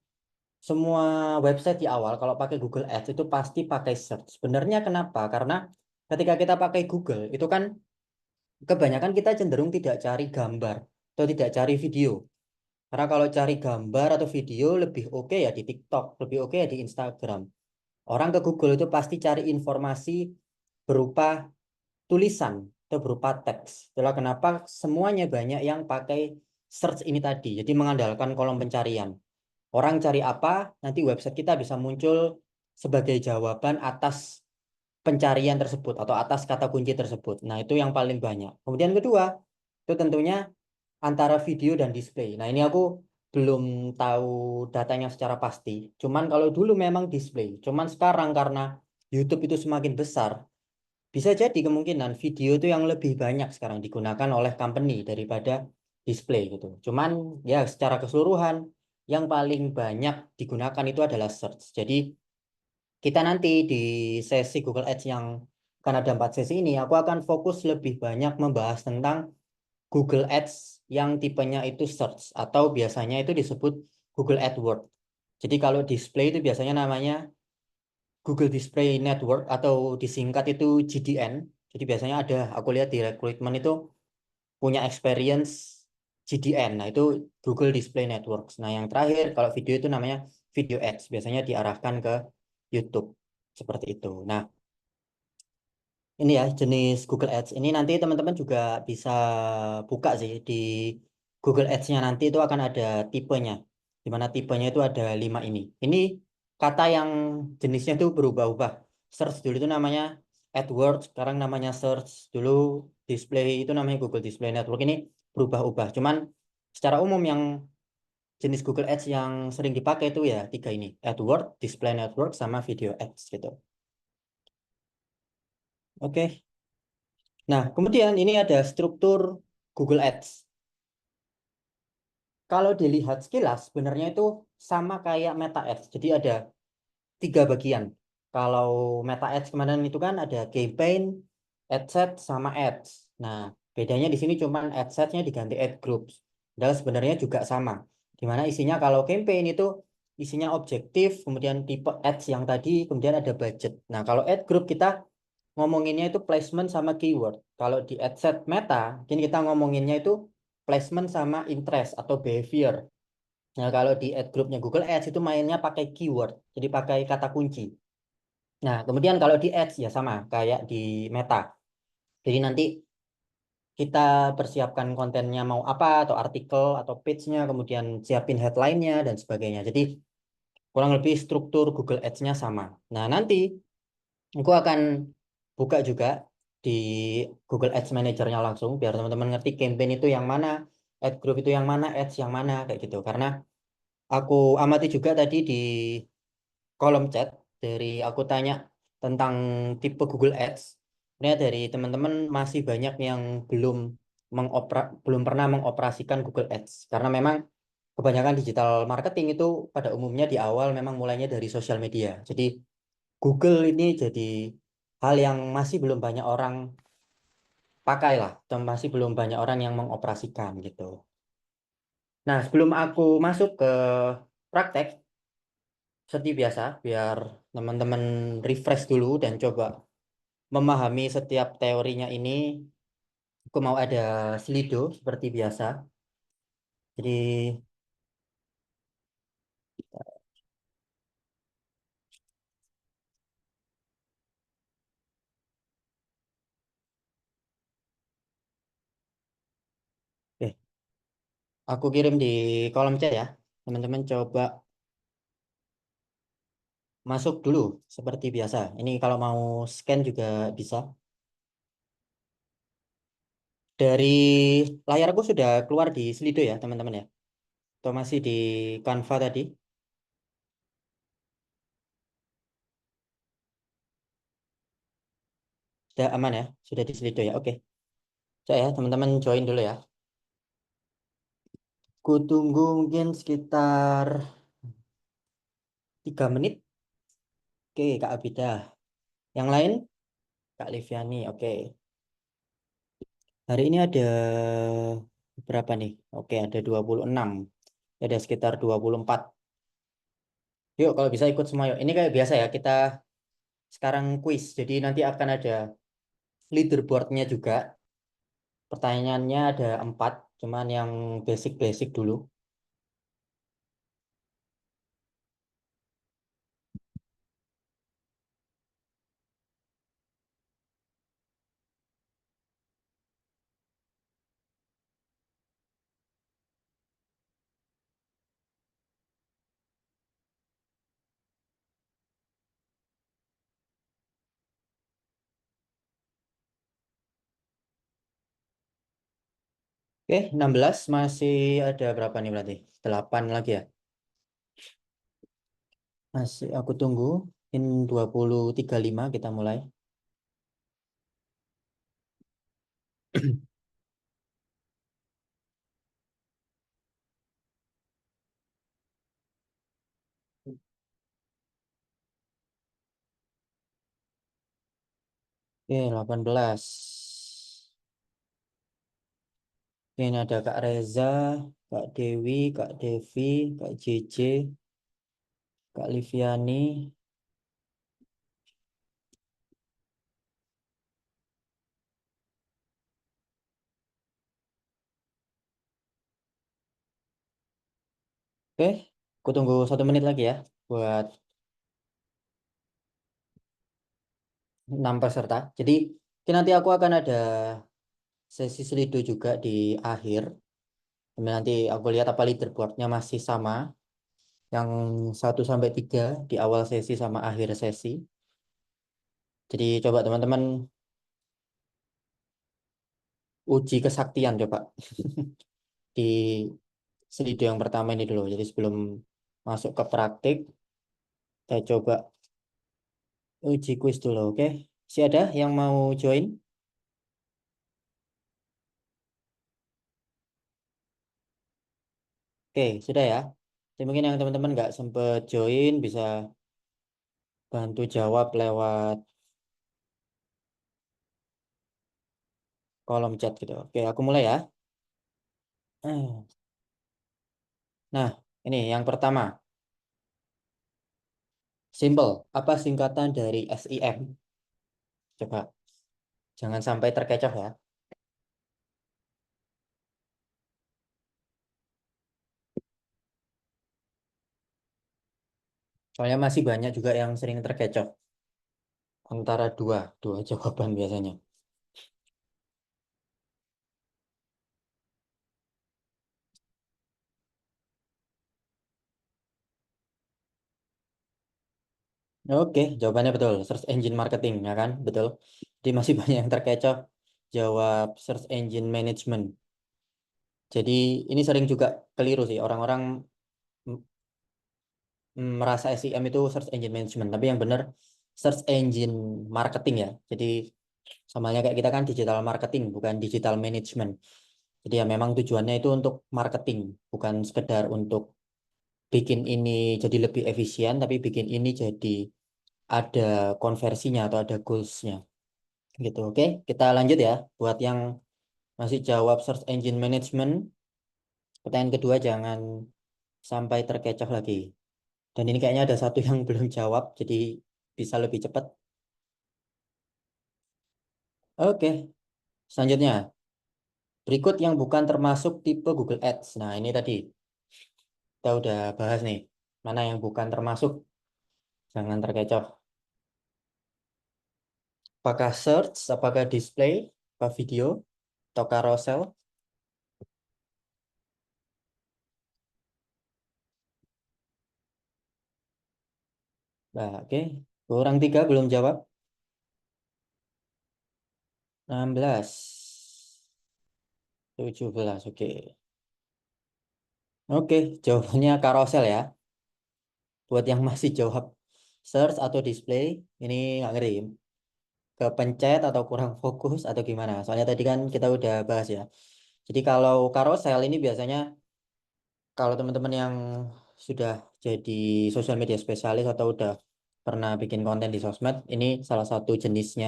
semua website di awal kalau pakai Google Ads itu pasti pakai search. Sebenarnya kenapa? Karena ketika kita pakai Google itu kan kebanyakan kita cenderung tidak cari gambar atau tidak cari video. Karena kalau cari gambar atau video lebih oke ya di TikTok, lebih oke ya di Instagram. Orang ke Google itu pasti cari informasi berupa tulisan atau berupa teks. Itulah kenapa semuanya banyak yang pakai search ini tadi. Jadi mengandalkan kolom pencarian. Orang cari apa, nanti website kita bisa muncul sebagai jawaban atas pencarian tersebut atau atas kata kunci tersebut. Nah, itu yang paling banyak. Kemudian kedua, itu tentunya antara video dan display. Nah, ini aku belum tahu datanya secara pasti. Cuman kalau dulu memang display. Cuman sekarang karena YouTube itu semakin besar, bisa jadi kemungkinan video itu yang lebih banyak sekarang digunakan oleh company daripada display gitu. Cuman ya secara keseluruhan yang paling banyak digunakan itu adalah search. Jadi kita nanti di sesi Google Ads yang akan ada 4 sesi ini, aku akan fokus lebih banyak membahas tentang Google Ads yang tipenya itu search atau biasanya itu disebut Google AdWords. Jadi kalau display itu biasanya namanya Google Display Network atau disingkat itu GDN. Jadi biasanya ada, aku lihat di rekrutmen itu punya experience GDN. Nah, itu Google Display Networks. Nah, yang terakhir kalau video itu namanya Video Ads. Biasanya diarahkan ke YouTube. Seperti itu. Nah, ini ya jenis Google Ads. Ini nanti teman-teman juga bisa buka sih di Google Ads-nya nanti itu akan ada tipenya. Di mana tipenya itu ada 5 ini. Ini kata yang jenisnya itu berubah-ubah. Search dulu itu namanya AdWords, sekarang namanya search. Dulu display itu namanya Google Display Network. Ini berubah-ubah. Cuman secara umum yang jenis Google Ads yang sering dipakai itu ya 3 ini. AdWords, Display Network, sama Video Ads gitu. Oke. Nah, kemudian ini ada struktur Google Ads. Kalau dilihat sekilas, sebenarnya itu sama kayak Meta Ads. Jadi ada 3 bagian. Kalau Meta Ads kemarin itu kan ada campaign, ad set, sama ads. Nah, bedanya di sini cuma ad setnya diganti ad groups. Dan sebenarnya juga sama. Dimana isinya kalau campaign itu isinya objektif, kemudian tipe ads yang tadi, kemudian ada budget. Nah, kalau ad group kita ngomonginnya itu placement sama keyword. Kalau di adset Meta, mungkin kita ngomonginnya itu placement sama interest atau behavior. Nah, kalau di ad groupnya Google Ads itu mainnya pakai keyword, jadi pakai kata kunci. Nah, kemudian kalau di Ads ya sama kayak di Meta. Jadi nanti kita persiapkan kontennya mau apa, atau artikel, atau page-nya, kemudian siapin headline-nya, dan sebagainya. Jadi kurang lebih struktur Google Ads-nya sama. Nah, nanti aku akan buka juga di Google Ads Manager-nya langsung, biar teman-teman ngerti campaign itu yang mana, ad group itu yang mana, ads yang mana, kayak gitu. Karena aku amati juga tadi di kolom chat, dari aku tanya tentang tipe Google Ads, sebenarnya dari teman-teman masih banyak yang belum pernah mengoperasikan Google Ads, karena memang kebanyakan digital marketing itu pada umumnya di awal memang mulainya dari sosial media. Jadi Google ini jadi hal yang masih belum banyak orang pakai lah, dan masih belum banyak orang yang mengoperasikan gitu. Nah, sebelum aku masuk ke praktek, seperti biasa, biar teman-teman refresh dulu dan coba memahami setiap teorinya ini, aku mau ada Slido seperti biasa. Jadi, eh, aku kirim di kolom chat ya. Teman-teman coba masuk dulu seperti biasa. Ini kalau mau scan juga bisa. Dari layarku sudah keluar di Slido ya, teman-teman ya. Atau masih di Canva tadi. Sudah aman ya? Sudah di Slido ya? Oke. Cek ya, teman-teman join dulu ya. Ku tunggu mungkin sekitar 3 menit. Oke, Kak Abida. Yang lain? Kak Liviani. Oke. Hari ini ada berapa nih? Oke, ada 26. Ada sekitar 24. Yuk, kalau bisa ikut semua yuk. Ini kayak biasa ya, kita sekarang quiz. Jadi nanti akan ada leaderboardnya juga. Pertanyaannya ada 4, cuman yang basic-basic dulu. Oke, 16 masih ada berapa nih berarti? 8 lagi ya? Masih aku tunggu. In 20.35 kita mulai. Oke, 18. Oke, ini ada Kak Reza, Kak Dewi, Kak Devi, Kak JJ, Kak Liviani. Oke, aku tunggu 1 menit lagi ya buat 6 peserta. Jadi nanti aku akan ada sesi selidu juga di akhir. Kemudian nanti aku lihat apa leaderboardnya masih sama. Yang 1 sampai 3 di awal sesi sama akhir sesi. Jadi coba teman-teman uji kesaktian coba di selidu yang pertama ini dulu. Jadi sebelum masuk ke praktik, saya coba uji kuis dulu, oke? Si ada yang mau join? Oke, sudah ya. Jadi mungkin yang teman-teman nggak sempet join bisa bantu jawab lewat kolom chat gitu. Oke, aku mulai ya. Nah, ini yang pertama. Simple. Apa singkatan dari SIM? Coba, jangan sampai terkecoh ya. Soalnya masih banyak juga yang sering terkecoh. Antara dua jawaban biasanya. Oke, jawabannya betul. Search engine marketing, ya kan? Betul. Jadi masih banyak yang terkecoh jawab search engine management. Jadi ini sering juga keliru sih. Orang-orang m- merasa SEM itu search engine management, tapi yang benar search engine marketing ya. Jadi sama halnya kayak kita kan digital marketing, bukan digital management. Jadi ya memang tujuannya itu untuk marketing, bukan sekedar untuk bikin ini jadi lebih efisien, tapi bikin ini jadi ada konversinya atau ada goalsnya gitu. Oke, kita lanjut ya. Buat yang masih jawab search engine management, pertanyaan kedua jangan sampai terkecoh lagi. Dan ini kayaknya ada satu yang belum jawab, jadi bisa lebih cepat. Oke, selanjutnya. Berikut yang bukan termasuk tipe Google Ads. Nah, ini tadi kita udah bahas nih. Mana yang bukan termasuk, jangan terkecoh. Apakah search, apakah display, apa video, atau carousel? Nah, oke. Kurang 3 belum jawab. 16. 17, oke. Oke, jawabannya carousel ya. Buat yang masih jawab search atau display, ini nggak ngerti. Kepencet atau kurang fokus atau gimana. Soalnya tadi kan kita udah bahas ya. Jadi kalau carousel ini biasanya kalau teman-teman yang sudah jadi sosial media spesialis atau udah pernah bikin konten di sosmed, ini salah satu jenis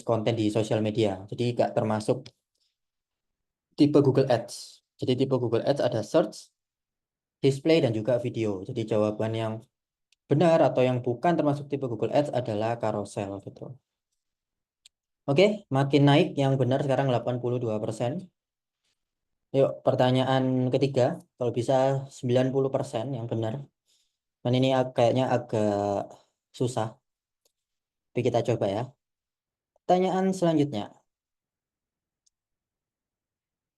konten di sosial media. Jadi nggak termasuk tipe Google Ads. Jadi tipe Google Ads ada search, display, dan juga video. Jadi jawaban yang benar atau yang bukan termasuk tipe Google Ads adalah carousel gitu. Oke, makin naik yang benar sekarang 82%. Yuk, pertanyaan ketiga. Kalau bisa 90% yang benar. Dan ini kayaknya agak susah. Tapi kita coba ya. Pertanyaan selanjutnya.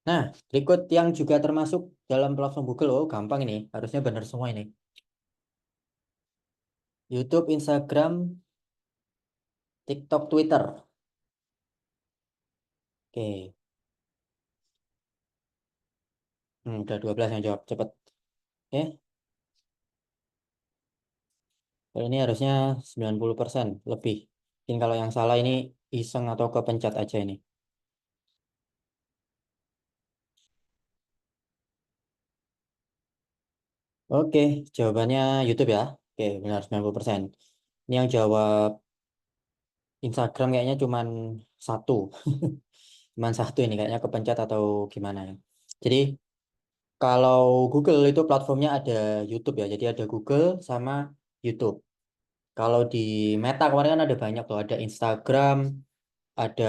Nah, berikut yang juga termasuk dalam platform Google. Oh, gampang ini. Harusnya benar semua ini. YouTube, Instagram, TikTok, Twitter. Oke. Udah 12 yang jawab. Cepet. Oke. Kalau ini harusnya 90% lebih. Mungkin kalau yang salah ini iseng atau kepencet aja ini. Oke, jawabannya YouTube ya. Oke, benar 90%. Ini yang jawab Instagram kayaknya cuman satu. Cuman satu ini kayaknya kepencet atau gimana ya. Jadi kalau Google itu platformnya ada YouTube ya. Jadi ada Google sama YouTube. Kalau di Meta kemarin kan ada banyak tuh. Ada Instagram, ada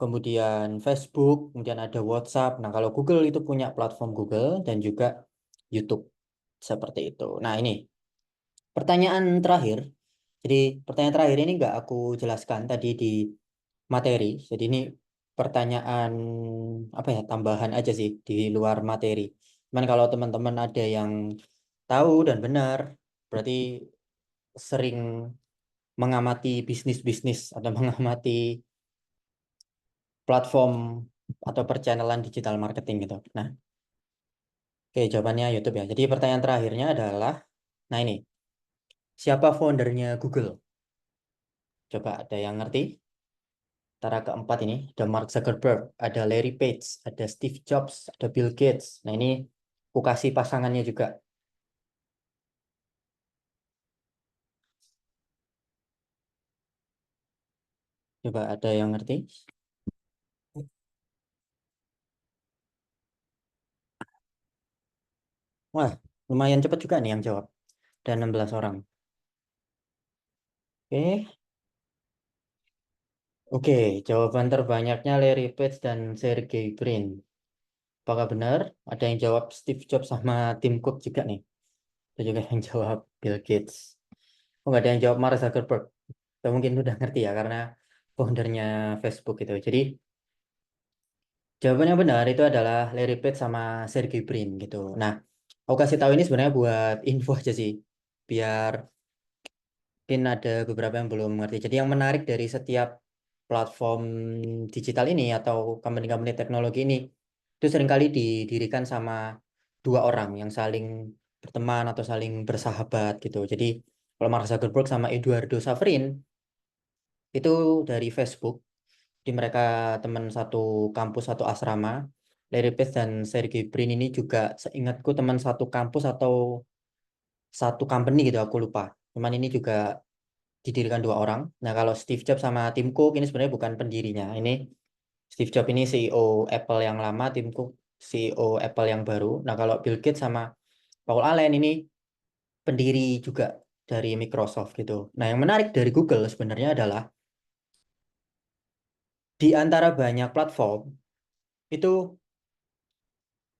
kemudian Facebook, kemudian ada WhatsApp. Nah, kalau Google itu punya platform Google dan juga YouTube. Seperti itu. Nah, ini pertanyaan terakhir. Jadi pertanyaan terakhir ini nggak aku jelaskan tadi di materi. Jadi ini pertanyaan apa ya, tambahan aja sih di luar materi. Cuman kalau teman-teman ada yang tahu dan benar, berarti sering mengamati bisnis-bisnis atau mengamati platform atau perchannel digital marketing gitu. Nah, oke, jawabannya YouTube ya. Jadi pertanyaan terakhirnya adalah, nah ini, siapa foundernya Google? Coba ada yang ngerti? Antara keempat ini, ada Mark Zuckerberg, ada Larry Page, ada Steve Jobs, ada Bill Gates. Nah ini, aku kasih pasangannya juga. Coba ada yang ngerti? Wah, lumayan cepat juga nih yang jawab. Ada 16 orang. Oke, oke, jawaban terbanyaknya Larry Page dan Sergey Brin. Apakah benar? Ada yang jawab Steve Jobs sama Tim Cook juga nih. Ada juga yang jawab Bill Gates. Oh, nggak ada yang jawab Mark Zuckerberg. Atau mungkin udah ngerti ya, karena foundernya Facebook itu. Jadi, jawaban yang benar itu adalah Larry Page sama Sergey Brin gitu. Nah, aku kasih tahu ini sebenarnya buat info aja sih. Biar mungkin ada beberapa yang belum mengerti. Jadi yang menarik dari setiap platform digital ini atau company-company teknologi ini itu seringkali didirikan sama dua orang yang saling berteman atau saling bersahabat gitu. Jadi kalau Mark Zuckerberg sama Eduardo Saverin itu dari Facebook, di mereka teman satu kampus, satu asrama. Larry Page dan Sergey Brin ini juga seingatku teman satu kampus atau satu company gitu, aku lupa. Cuman ini juga didirikan dua orang. Nah, kalau Steve Jobs sama Tim Cook ini sebenarnya bukan pendirinya. Ini Steve Jobs ini CEO Apple yang lama, Tim Cook CEO Apple yang baru. Nah, kalau Bill Gates sama Paul Allen ini pendiri juga dari Microsoft gitu. Nah, yang menarik dari Google sebenarnya adalah di antara banyak platform itu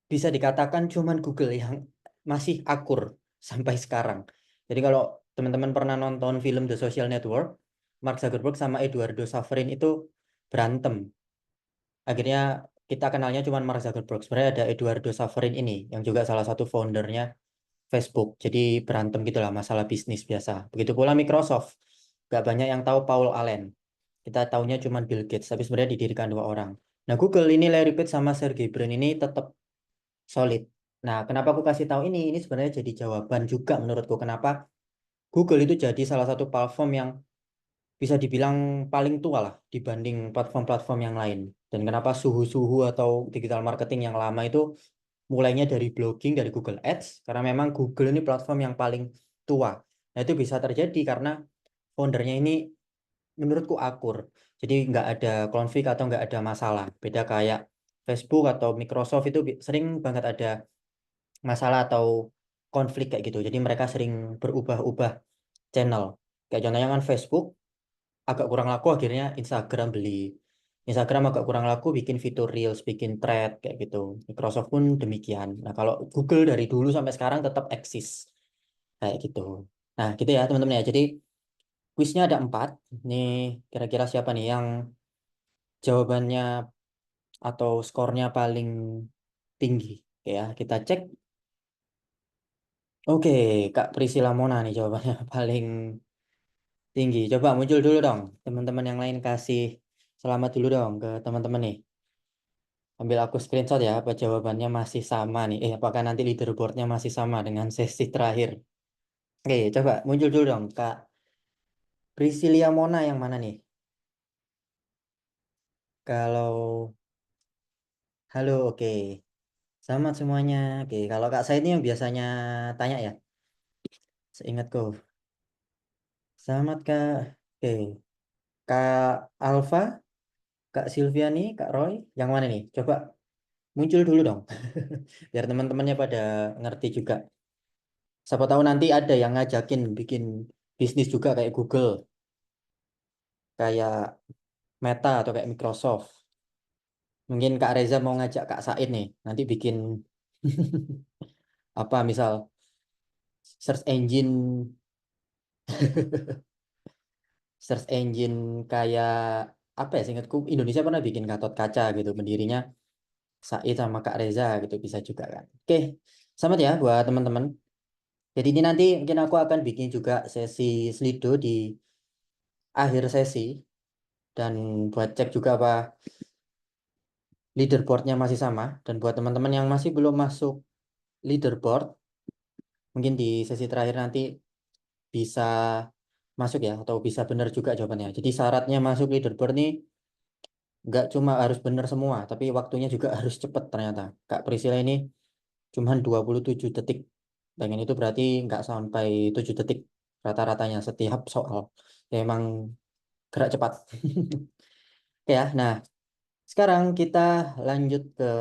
bisa dikatakan cuman Google yang masih akur sampai sekarang. Jadi kalau teman-teman pernah nonton film The Social Network, Mark Zuckerberg sama Eduardo Saverin itu berantem. Akhirnya kita kenalnya cuman Mark Zuckerberg. Sebenarnya ada Eduardo Saverin ini yang juga salah satu foundernya Facebook. Jadi berantem gitulah masalah bisnis biasa. Begitu pula Microsoft. Gak banyak yang tahu Paul Allen. Kita taunya cuman Bill Gates, tapi sebenarnya didirikan dua orang. Nah, Google ini Larry Page sama Sergey Brin ini tetap solid. Nah, kenapa aku kasih tahu ini? Ini sebenarnya jadi jawaban juga menurutku kenapa Google itu jadi salah satu platform yang bisa dibilang paling tua lah dibanding platform-platform yang lain. Dan kenapa suhu-suhu atau digital marketing yang lama itu mulainya dari blogging, dari Google Ads, karena memang Google ini platform yang paling tua. Nah, itu bisa terjadi karena foundernya ini menurutku akur. Jadi nggak ada konflik atau nggak ada masalah. Beda kayak Facebook atau Microsoft itu sering banget ada masalah atau konflik kayak gitu. Jadi mereka sering berubah-ubah channel. Kayak contohnya kan Facebook agak kurang laku akhirnya Instagram beli. Instagram agak kurang laku bikin fitur Reels, bikin thread kayak gitu. Microsoft pun demikian. Nah, kalau Google dari dulu sampai sekarang tetap eksis kayak gitu. Nah, gitu ya teman-teman ya. Jadi kuisnya ada 4. Ini kira-kira siapa nih yang jawabannya atau skornya paling tinggi? Oke ya, kita cek. Oke, Kak Priscilla Mona nih jawabannya paling tinggi. Coba muncul dulu dong. Teman-teman yang lain kasih selamat dulu dong ke teman-teman nih. Ambil aku screenshot ya, apa jawabannya masih sama nih. Apakah nanti leaderboardnya masih sama dengan sesi terakhir? Oke, coba muncul dulu dong, Kak Priscilia Mona yang mana nih? Kalau halo, oke. Selamat semuanya. Oke, kalau Kak saya ini yang biasanya tanya ya, seingatku. Selamat Kak. Oke, Kak Alfa, Kak Silviani, Kak Roy, yang mana nih? Coba muncul dulu dong, biar teman-temannya pada ngerti juga. Siapa tahu nanti ada yang ngajakin bikin bisnis juga kayak Google, kayak Meta atau kayak Microsoft. Mungkin Kak Reza mau ngajak Kak Said nih, nanti bikin apa misal search engine search engine kayak apa ya seingatku Indonesia pernah bikin Gatot Kaca gitu pendirinya Said sama Kak Reza gitu bisa juga kan. Oke, selamat ya buat teman-teman. Jadi ini nanti mungkin aku akan bikin juga sesi Slido di akhir sesi dan buat cek juga apa leaderboardnya masih sama dan buat teman-teman yang masih belum masuk leaderboard mungkin di sesi terakhir nanti bisa masuk ya atau bisa benar juga jawabannya. Jadi syaratnya masuk leaderboard nih nggak cuma harus benar semua, tapi waktunya juga harus cepat ternyata. Kak Priscilla ini cuma 27 detik. Dengan itu berarti nggak sampai 7 detik rata-ratanya setiap soal. Ya emang gerak cepat. Oke ya, nah sekarang kita lanjut ke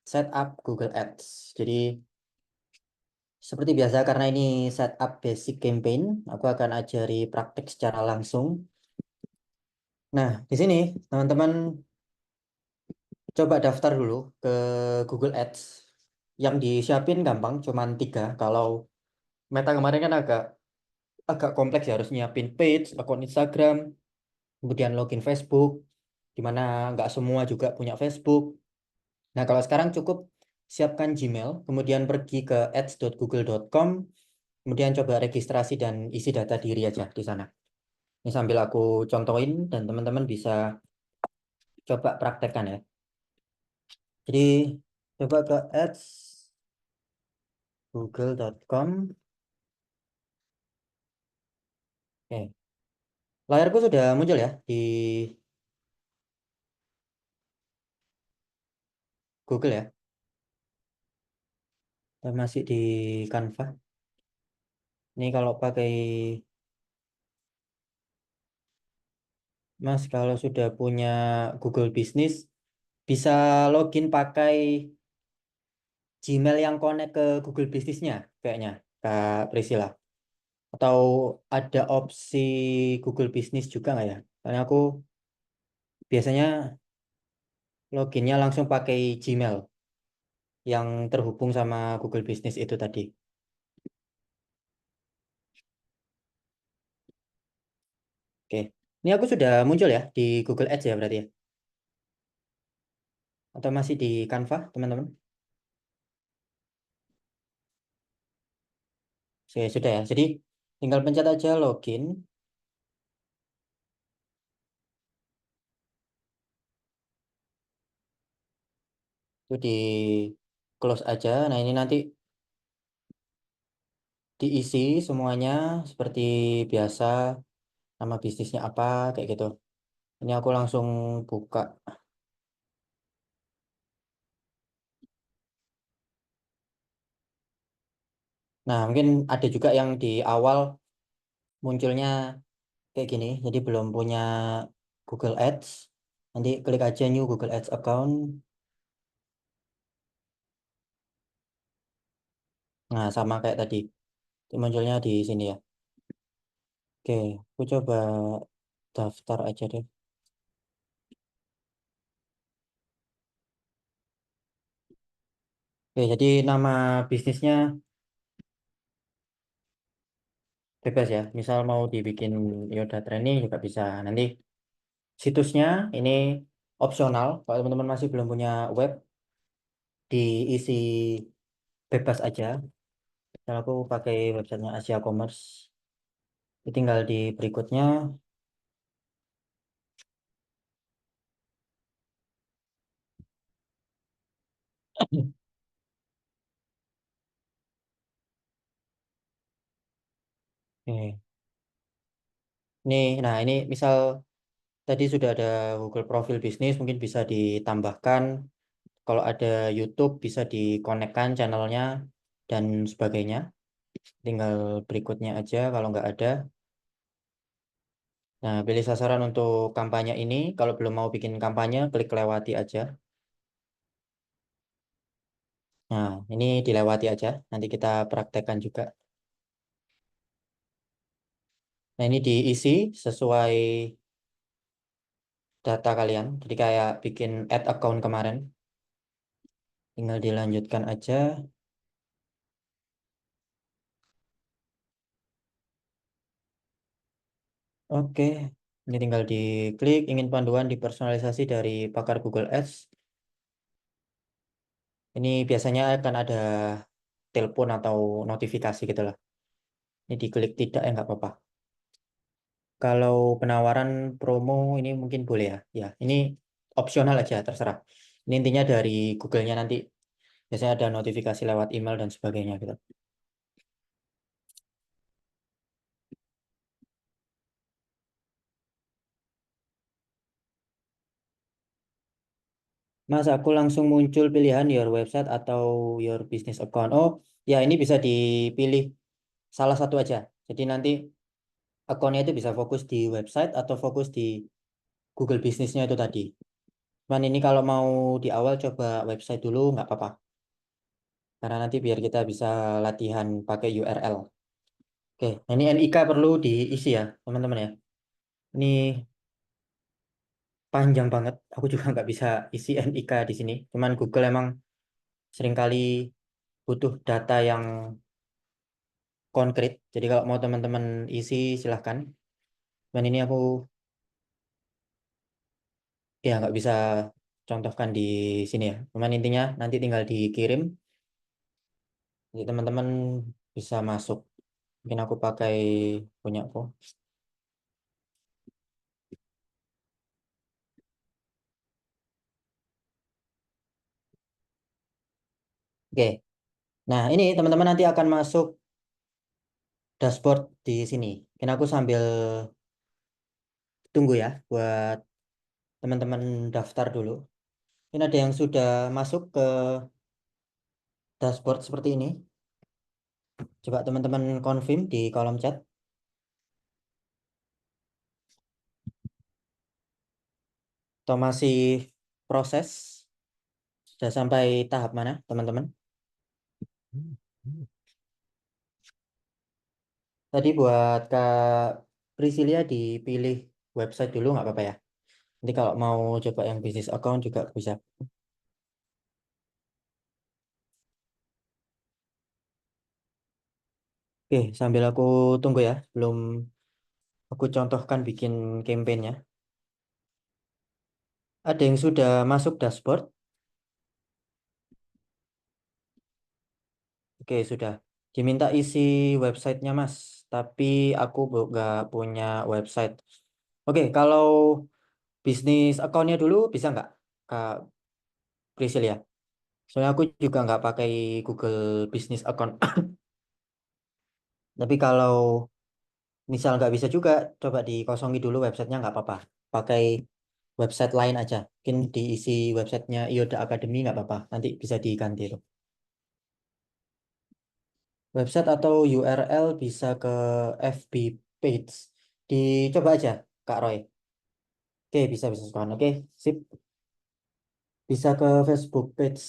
setup Google Ads. Jadi seperti biasa karena ini setup basic campaign, aku akan ajari praktek secara langsung. Nah, di sini teman-teman coba daftar dulu ke Google Ads. Yang disiapin gampang, cuman 3. Kalau Meta kemarin kan agak agak kompleks ya, harus nyiapin page, akun Instagram, kemudian login Facebook, di mana nggak semua juga punya Facebook. Nah, kalau sekarang cukup siapkan Gmail, kemudian pergi ke ads.google.com, Kemudian coba registrasi dan isi data diri aja di sana. Ini sambil aku contohin dan teman-teman bisa coba praktekkan ya. Jadi coba ke ads google.com. Oke. Layarku sudah muncul ya di Google ya. Kita masih di Canva. Ini kalau pakai Mas, kalau sudah punya Google Business, bisa login pakai Gmail yang connect ke Google Business-nya kayaknya, Kak Priscilla. Atau ada opsi Google Business juga nggak ya? Karena aku biasanya loginnya langsung pakai Gmail yang terhubung sama Google Business itu tadi. Oke, ini aku sudah muncul ya di Google Ads ya berarti ya? Atau masih di Canva, teman-teman? Oke, sudah ya. Jadi tinggal pencet aja login. Itu di close aja. Nah, ini nanti diisi semuanya seperti biasa, nama bisnisnya apa, kayak gitu. Ini aku langsung buka. Nah, mungkin ada juga yang di awal munculnya kayak gini, jadi belum punya Google Ads. Nanti klik aja new Google Ads account. Nah, sama kayak tadi. Itu munculnya di sini ya. Oke, aku coba daftar aja deh. Oke, jadi nama bisnisnya bebas ya. Misal mau dibikin Yoda Training juga bisa. Nanti situsnya ini opsional. Kalau teman-teman masih belum punya web, diisi bebas aja. Kalau aku pakai websitenya Asia Commerce. Ini tinggal di berikutnya. Oke. Nah ini misal tadi sudah ada Google Profil Bisnis, mungkin bisa ditambahkan. Kalau ada YouTube bisa dikonekkan channelnya dan sebagainya. Tinggal berikutnya aja kalau nggak ada. Nah, pilih sasaran untuk kampanye ini. Kalau belum mau bikin kampanye, klik lewati aja. Nah, ini dilewati aja. Nanti kita praktekkan juga. Nah, ini diisi sesuai data kalian. Jadi kayak bikin add account kemarin. Tinggal dilanjutkan aja. Oke. Ini tinggal diklik. Ingin panduan dipersonalisasi dari pakar Google Ads. Ini biasanya akan ada telepon atau notifikasi gitu lah. Ini diklik tidak ya nggak apa-apa. Kalau penawaran promo ini mungkin boleh ya. Ya, ini opsional aja, terserah. Ini intinya dari Google-nya nanti biasanya ada notifikasi lewat email dan sebagainya gitu. Mas, aku langsung muncul pilihan your website atau your business account. Oh, ya ini bisa dipilih salah satu aja. Jadi nanti akunnya itu bisa fokus di website atau fokus di Google bisnisnya itu tadi. Cuman ini kalau mau di awal coba website dulu nggak apa-apa. Karena nanti biar kita bisa latihan pakai URL. Oke, nah ini NIK perlu diisi ya, teman-teman ya. Ini panjang banget. Aku juga nggak bisa isi NIK di sini. Cuman Google emang seringkali butuh data yang konkret. Jadi kalau mau teman-teman isi silahkan. Cuman ini aku ya nggak bisa contohkan di sini ya. Cuman intinya nanti tinggal dikirim. Jadi teman-teman bisa masuk. Mungkin aku pakai punya aku. Oke. Nah, ini teman-teman nanti akan masuk dashboard di sini. Mungkin aku sambil tunggu ya buat teman-teman daftar dulu. Ini ada yang sudah masuk ke dashboard seperti ini. Coba teman-teman confirm di kolom chat. Atau masih proses? Sudah sampai tahap mana, teman-teman? Tadi buat Kak Priscilia dipilih website dulu nggak apa-apa ya. Nanti kalau mau coba yang bisnis account juga bisa. Oke, sambil aku tunggu ya. Belum aku contohkan bikin campaign-nya. Ada yang sudah masuk dashboard? Oke, sudah. Diminta isi websitenya, Mas. Tapi aku nggak punya website. Oke, kalau bisnis account-nya dulu bisa nggak, Kak Priscilia? Soalnya aku juga nggak pakai Google Business Account. Tapi kalau misal nggak bisa juga, coba dikosongi dulu websitenya nggak apa-apa. Pakai website lain aja. Mungkin diisi websitenya Yoda Academy nggak apa-apa. Nanti bisa diganti itu. Website atau URL bisa ke FB page. Dicoba aja, Kak Roy. Oke, bisa sekarang. Oke, sip. Bisa ke Facebook page.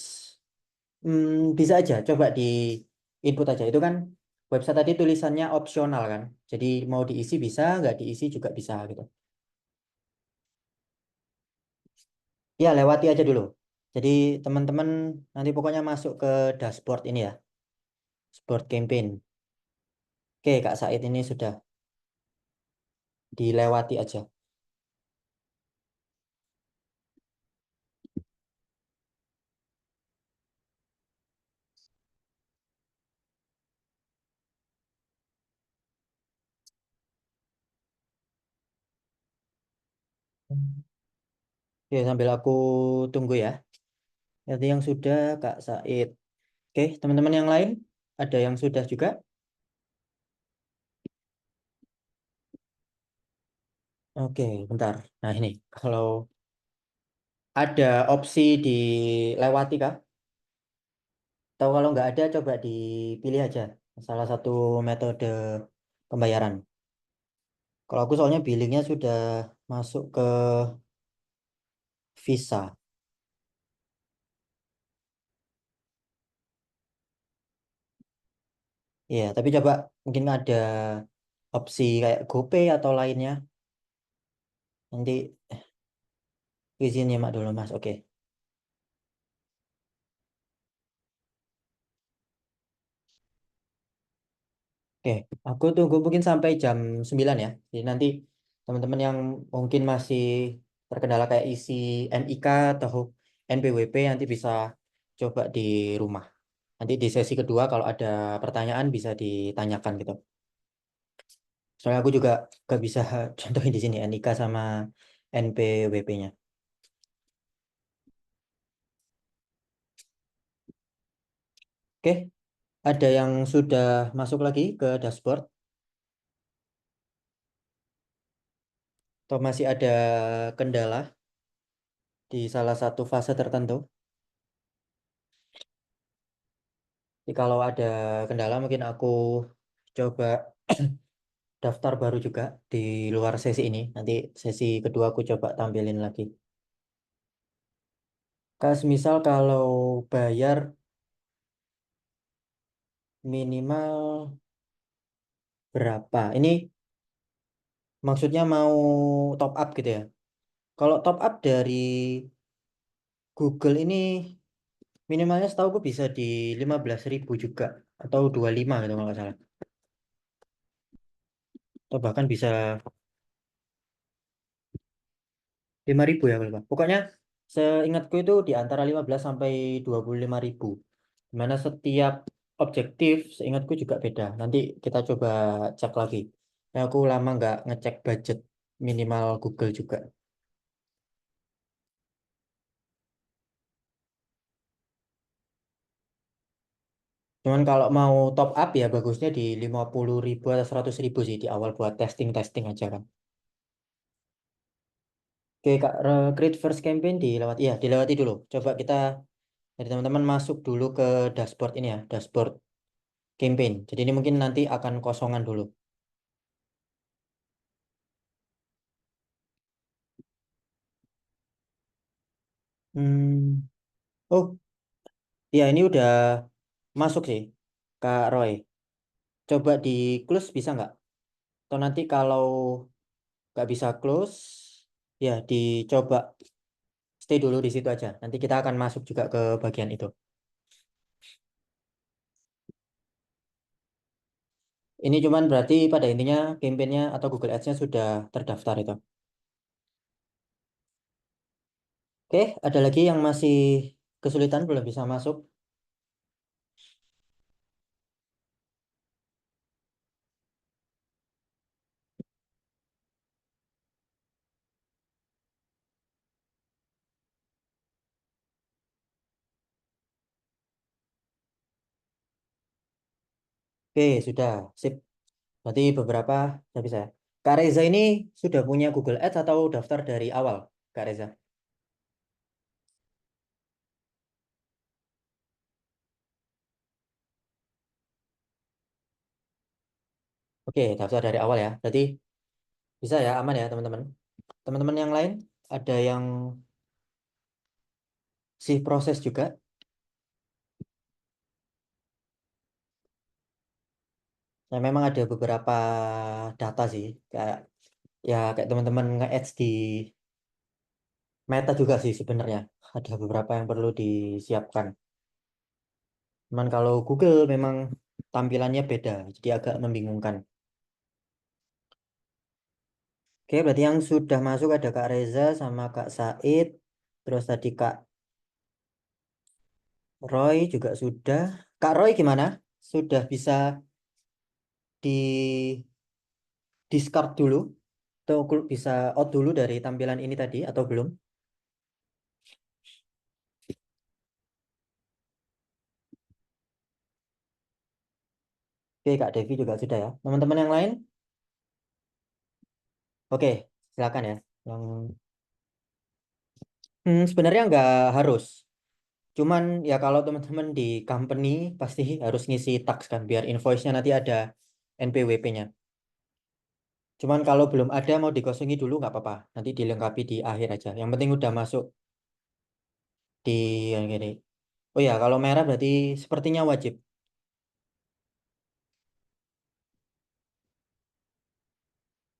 Bisa aja. Coba di input aja. Itu kan website tadi tulisannya opsional kan. Jadi mau diisi bisa, nggak diisi juga bisa gitu. Ya, lewati aja dulu. Jadi teman-teman nanti pokoknya masuk ke dashboard ini ya. Dashboard campaign. Oke, Kak Said ini sudah dilewati aja. Oke, sambil aku tunggu ya. Nanti yang sudah Kak Said. Oke, teman-teman yang lain ada yang sudah juga? Oke, bentar. Nah, ini kalau ada opsi dilewati kah? Atau kalau nggak ada, coba dipilih aja salah satu metode pembayaran. Kalau aku soalnya billingnya sudah masuk ke Visa. Iya, tapi coba mungkin ada opsi kayak GoPay atau lainnya. Nanti izin nyimak dulu, Mas. Oke. Oke, aku tunggu mungkin sampai jam 9 ya. Jadi nanti teman-teman yang mungkin masih terkendala kayak isi NIK atau NPWP nanti bisa coba di rumah. Nanti di sesi kedua kalau ada pertanyaan bisa ditanyakan gitu. Soalnya aku juga gak bisa contohin di sini NIK sama NPWP-nya. Oke, ada yang sudah masuk lagi ke dashboard atau masih ada kendala di salah satu fase tertentu? Jadi kalau ada kendala mungkin aku coba daftar baru juga di luar sesi ini. Nanti sesi kedua aku coba tampilin lagi. Misal kalau bayar minimal berapa? Ini maksudnya mau top up gitu ya. Kalau top up dari Google ini minimalnya setahu aku bisa di 15.000 juga. Atau 25 gitu kalau nggak salah. Atau bahkan bisa 5.000 ya kalau nggak. Pokoknya seingatku itu di antara 15 sampai 25.000. Dimana setiap objektif, seingatku juga beda. Nanti kita coba cek lagi. Ya, aku lama nggak ngecek budget minimal Google juga. Cuman kalau mau top up ya bagusnya di 50.000 atau 100.000 sih di awal buat testing-testing aja kan. Oke Kak, create first campaign dilewati. Ya, dilewati dulu. Coba kita dari teman-teman masuk dulu ke dashboard ini ya, dashboard campaign. Jadi ini mungkin nanti akan kosongan dulu. Hmm. Oh, ya ini udah masuk sih, Kak Roy. Coba di close bisa nggak? Atau nanti kalau nggak bisa close, ya dicoba stay dulu di situ aja. Nanti kita akan masuk juga ke bagian itu. Ini cuman berarti pada intinya campaign-nya atau Google Ads-nya sudah terdaftar itu. Oke, ada lagi yang masih kesulitan belum bisa masuk. Oke, sudah. Sip. Berarti beberapa sudah bisa. Kak Reza ini sudah punya Google Ads atau daftar dari awal, Kak Reza? Oke, daftar dari awal ya. Berarti bisa ya, aman ya teman-teman. Teman-teman yang lain ada yang sih proses juga. Nah, memang ada beberapa data sih, kayak ya kayak teman-teman nge-ads di Meta juga sih sebenarnya. Ada beberapa yang perlu disiapkan. Cuman kalau Google memang tampilannya beda, jadi agak membingungkan. Oke, berarti yang sudah masuk ada Kak Reza sama Kak Said. Terus tadi Kak Roy juga sudah. Kak Roy gimana? Sudah bisa di discard dulu? Atau bisa out dulu dari tampilan ini tadi atau belum? Oke, Kak Devi juga sudah ya. Teman-teman yang lain? Oke, silakan ya. Yang sebenarnya nggak harus. Cuman ya kalau teman-teman di company pasti harus ngisi tax kan biar invoice-nya nanti ada NPWP-nya. Cuman kalau belum ada mau dikosongi dulu nggak apa-apa. Nanti dilengkapi di akhir aja. Yang penting udah masuk di yang ini. Oh ya, kalau merah berarti sepertinya wajib.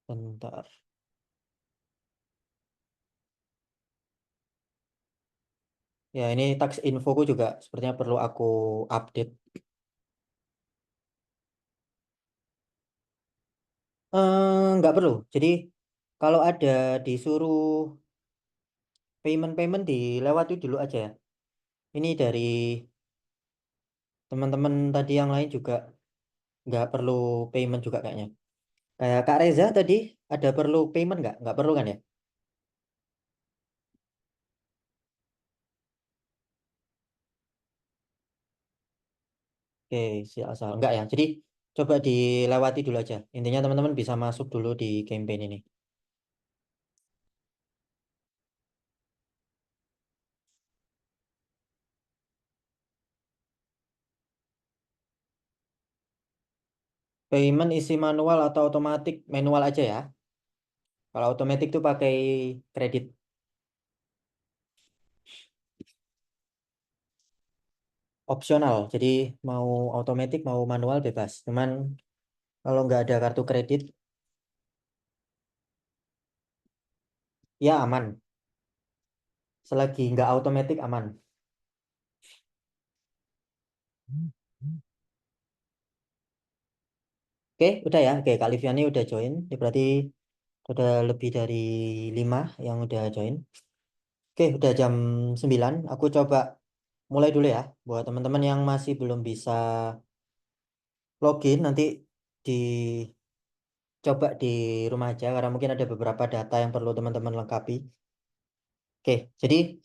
Bentar. Ya ini tax infoku juga sepertinya perlu aku update. Nggak perlu. Jadi kalau ada disuruh payment-payment dilewati dulu aja ya. Ini dari teman-teman tadi yang lain juga nggak perlu payment juga kayaknya. Kayak Kak Reza tadi ada perlu payment nggak? Nggak perlu kan ya? Oke, si asal. Enggak ya. Jadi coba dilewati dulu aja. Intinya teman-teman bisa masuk dulu di campaign ini. Payment isi manual atau otomatis manual aja ya. Kalau otomatis tuh pakai kredit opsional. Jadi mau otomatis mau manual bebas. Cuman kalau nggak ada kartu kredit ya aman. Selagi nggak otomatis aman. Oke, udah ya. Oke, Kak Liviani udah join. Ini berarti udah lebih dari 5 yang udah join. Oke, udah jam 9. Aku coba mulai dulu ya. Buat teman-teman yang masih belum bisa login nanti dicoba di rumah aja karena mungkin ada beberapa data yang perlu teman-teman lengkapi. Oke, jadi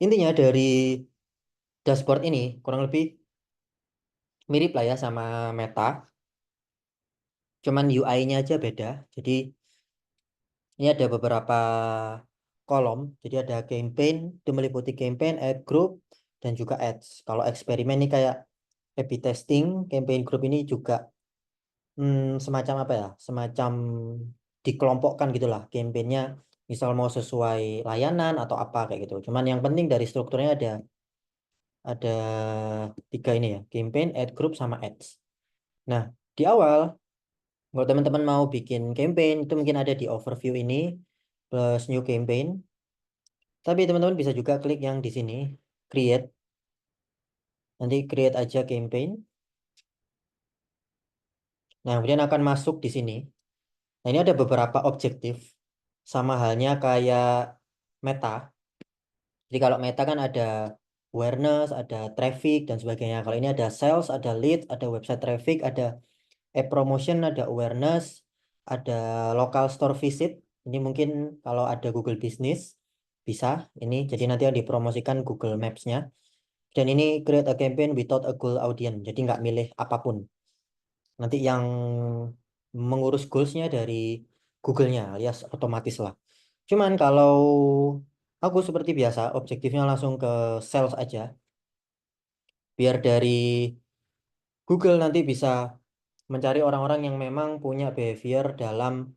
intinya dari dashboard ini kurang lebih mirip lah ya sama Meta, cuman UI-nya aja beda. Jadi ini ada beberapa kolom, jadi ada campaign, itu meliputi campaign, ad group, dan juga ads. Kalau eksperimen ini kayak A/B testing, campaign group ini juga semacam apa ya, semacam dikelompokkan gitulah campaignnya, misal mau sesuai layanan atau apa kayak gitu. Cuman yang penting dari strukturnya ada 3 ini ya, campaign, ad group, sama ads. Nah, di awal kalau teman-teman mau bikin campaign itu mungkin ada di overview ini plus new campaign. Tapi teman-teman bisa juga klik yang di sini create. Nanti create aja campaign. Nah, kemudian akan masuk di sini. Nah, ini ada beberapa objektif. Sama halnya kayak Meta. Jadi kalau Meta kan ada awareness, ada traffic dan sebagainya. Kalau ini ada sales, ada lead, ada website traffic, ada app promotion, ada awareness, ada local store visit. Ini mungkin kalau ada Google Business bisa ini. Jadi nanti yang dipromosikan Google Maps-nya. Dan ini create a campaign without a goal audience. Jadi nggak milih apapun. Nanti yang mengurus goals-nya dari Google-nya alias otomatis lah. Cuman kalau aku seperti biasa, objektifnya langsung ke sales aja. Biar dari Google nanti bisa mencari orang-orang yang memang punya behavior dalam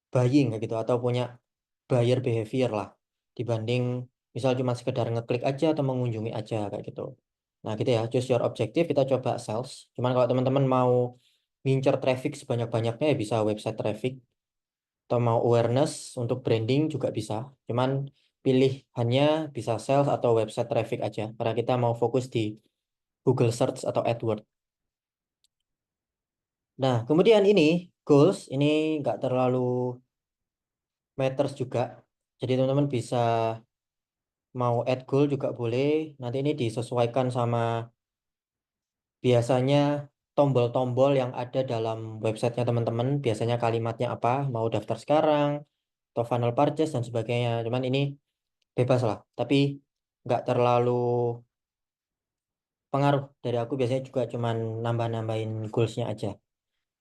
buying kayak gitu atau punya buyer behavior lah dibanding misal cuma sekedar ngeklik aja atau mengunjungi aja kayak gitu. Nah gitu ya, choose your objective, kita coba sales. Cuman kalau teman-teman mau ngincer traffic sebanyak-banyaknya ya bisa website traffic atau mau awareness untuk branding juga bisa. Cuman pilih hanya bisa sales atau website traffic aja karena kita mau fokus di Google Search atau AdWords. Nah, kemudian ini goals ini nggak terlalu matters juga. Jadi teman-teman bisa mau add goal juga boleh. Nanti ini disesuaikan sama biasanya tombol-tombol yang ada dalam websitenya teman-teman. Biasanya kalimatnya apa, mau daftar sekarang, atau funnel purchase dan sebagainya. Cuman ini bebas lah. Tapi nggak terlalu pengaruh dari aku. Biasanya juga cuman nambah-nambahin goalsnya aja.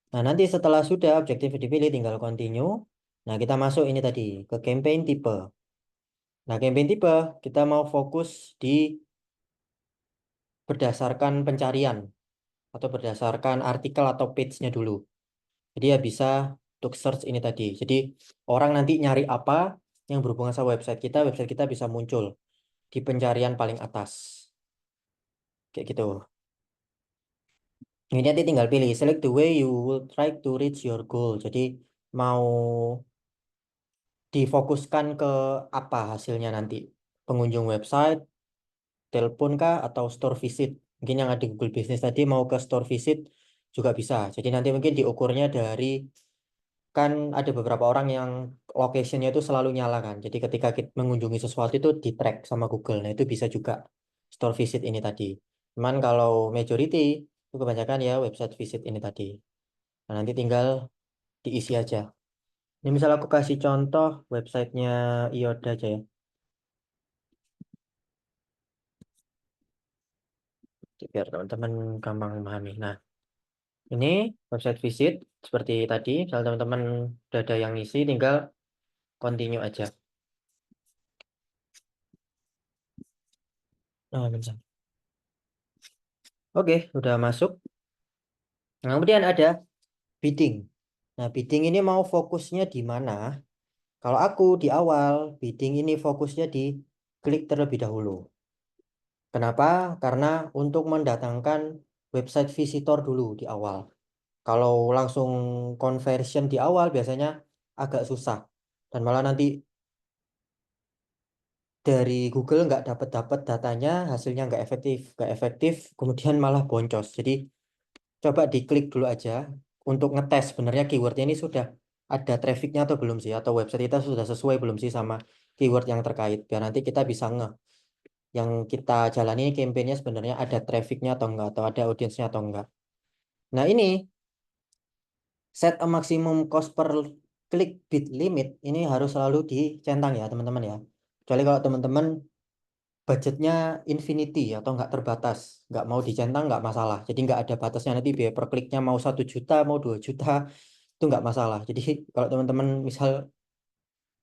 Nah, nanti setelah sudah objektif dipilih tinggal continue. Nah, kita masuk ini tadi ke campaign tipe. Nah, campaign tipe kita mau fokus di berdasarkan pencarian atau berdasarkan artikel atau page-nya dulu. Jadi ya bisa untuk search ini tadi. Jadi orang nanti nyari apa yang berhubungan sama website kita bisa muncul di pencarian paling atas. Kayak gitu. Ini nanti tinggal pilih select the way you will try to reach your goal. Jadi mau difokuskan ke apa hasilnya nanti? Pengunjung website, telepon kah, atau store visit? Mungkin yang ada di Google Business tadi mau ke store visit juga bisa. Jadi nanti mungkin diukurnya dari kan ada beberapa orang yang locationnya itu selalu nyala kan. Jadi ketika kita mengunjungi sesuatu itu di track sama Google. Nah itu bisa juga store visit ini tadi. Cuman kalau majority itu kebanyakan ya website visit ini tadi. Nah nanti tinggal diisi aja. Ini misal aku kasih contoh websitenya Ioda aja ya. Biar teman-teman gampang memahami. Nah ini website visit seperti tadi. Misal teman-teman udah ada yang ngisi tinggal continue aja. Nah, bentar. Oke, udah masuk. Nah, kemudian ada bidding. Nah, bidding ini mau fokusnya di mana? Kalau aku di awal, bidding ini fokusnya di klik terlebih dahulu. Kenapa? Karena untuk mendatangkan website visitor dulu di awal. Kalau langsung conversion di awal biasanya agak susah. Dan malah nanti dari Google nggak dapat datanya, hasilnya nggak efektif, kemudian malah boncos. Jadi coba diklik dulu aja untuk ngetes sebenarnya keywordnya ini sudah ada trafficnya atau belum sih, atau website kita sudah sesuai belum sih sama keyword yang terkait. Biar nanti kita bisa yang kita jalani campaign-nya sebenarnya ada trafficnya atau enggak, atau ada audiensnya atau enggak. Nah, ini set a maximum cost per click bit limit ini harus selalu dicentang ya, teman-teman ya. Kecuali kalau teman-teman budgetnya infinity atau nggak terbatas, nggak mau dicentang nggak masalah. Jadi nggak ada batasnya, nanti biaya per kliknya mau 1 juta, mau 2 juta, itu nggak masalah. Jadi kalau teman-teman misal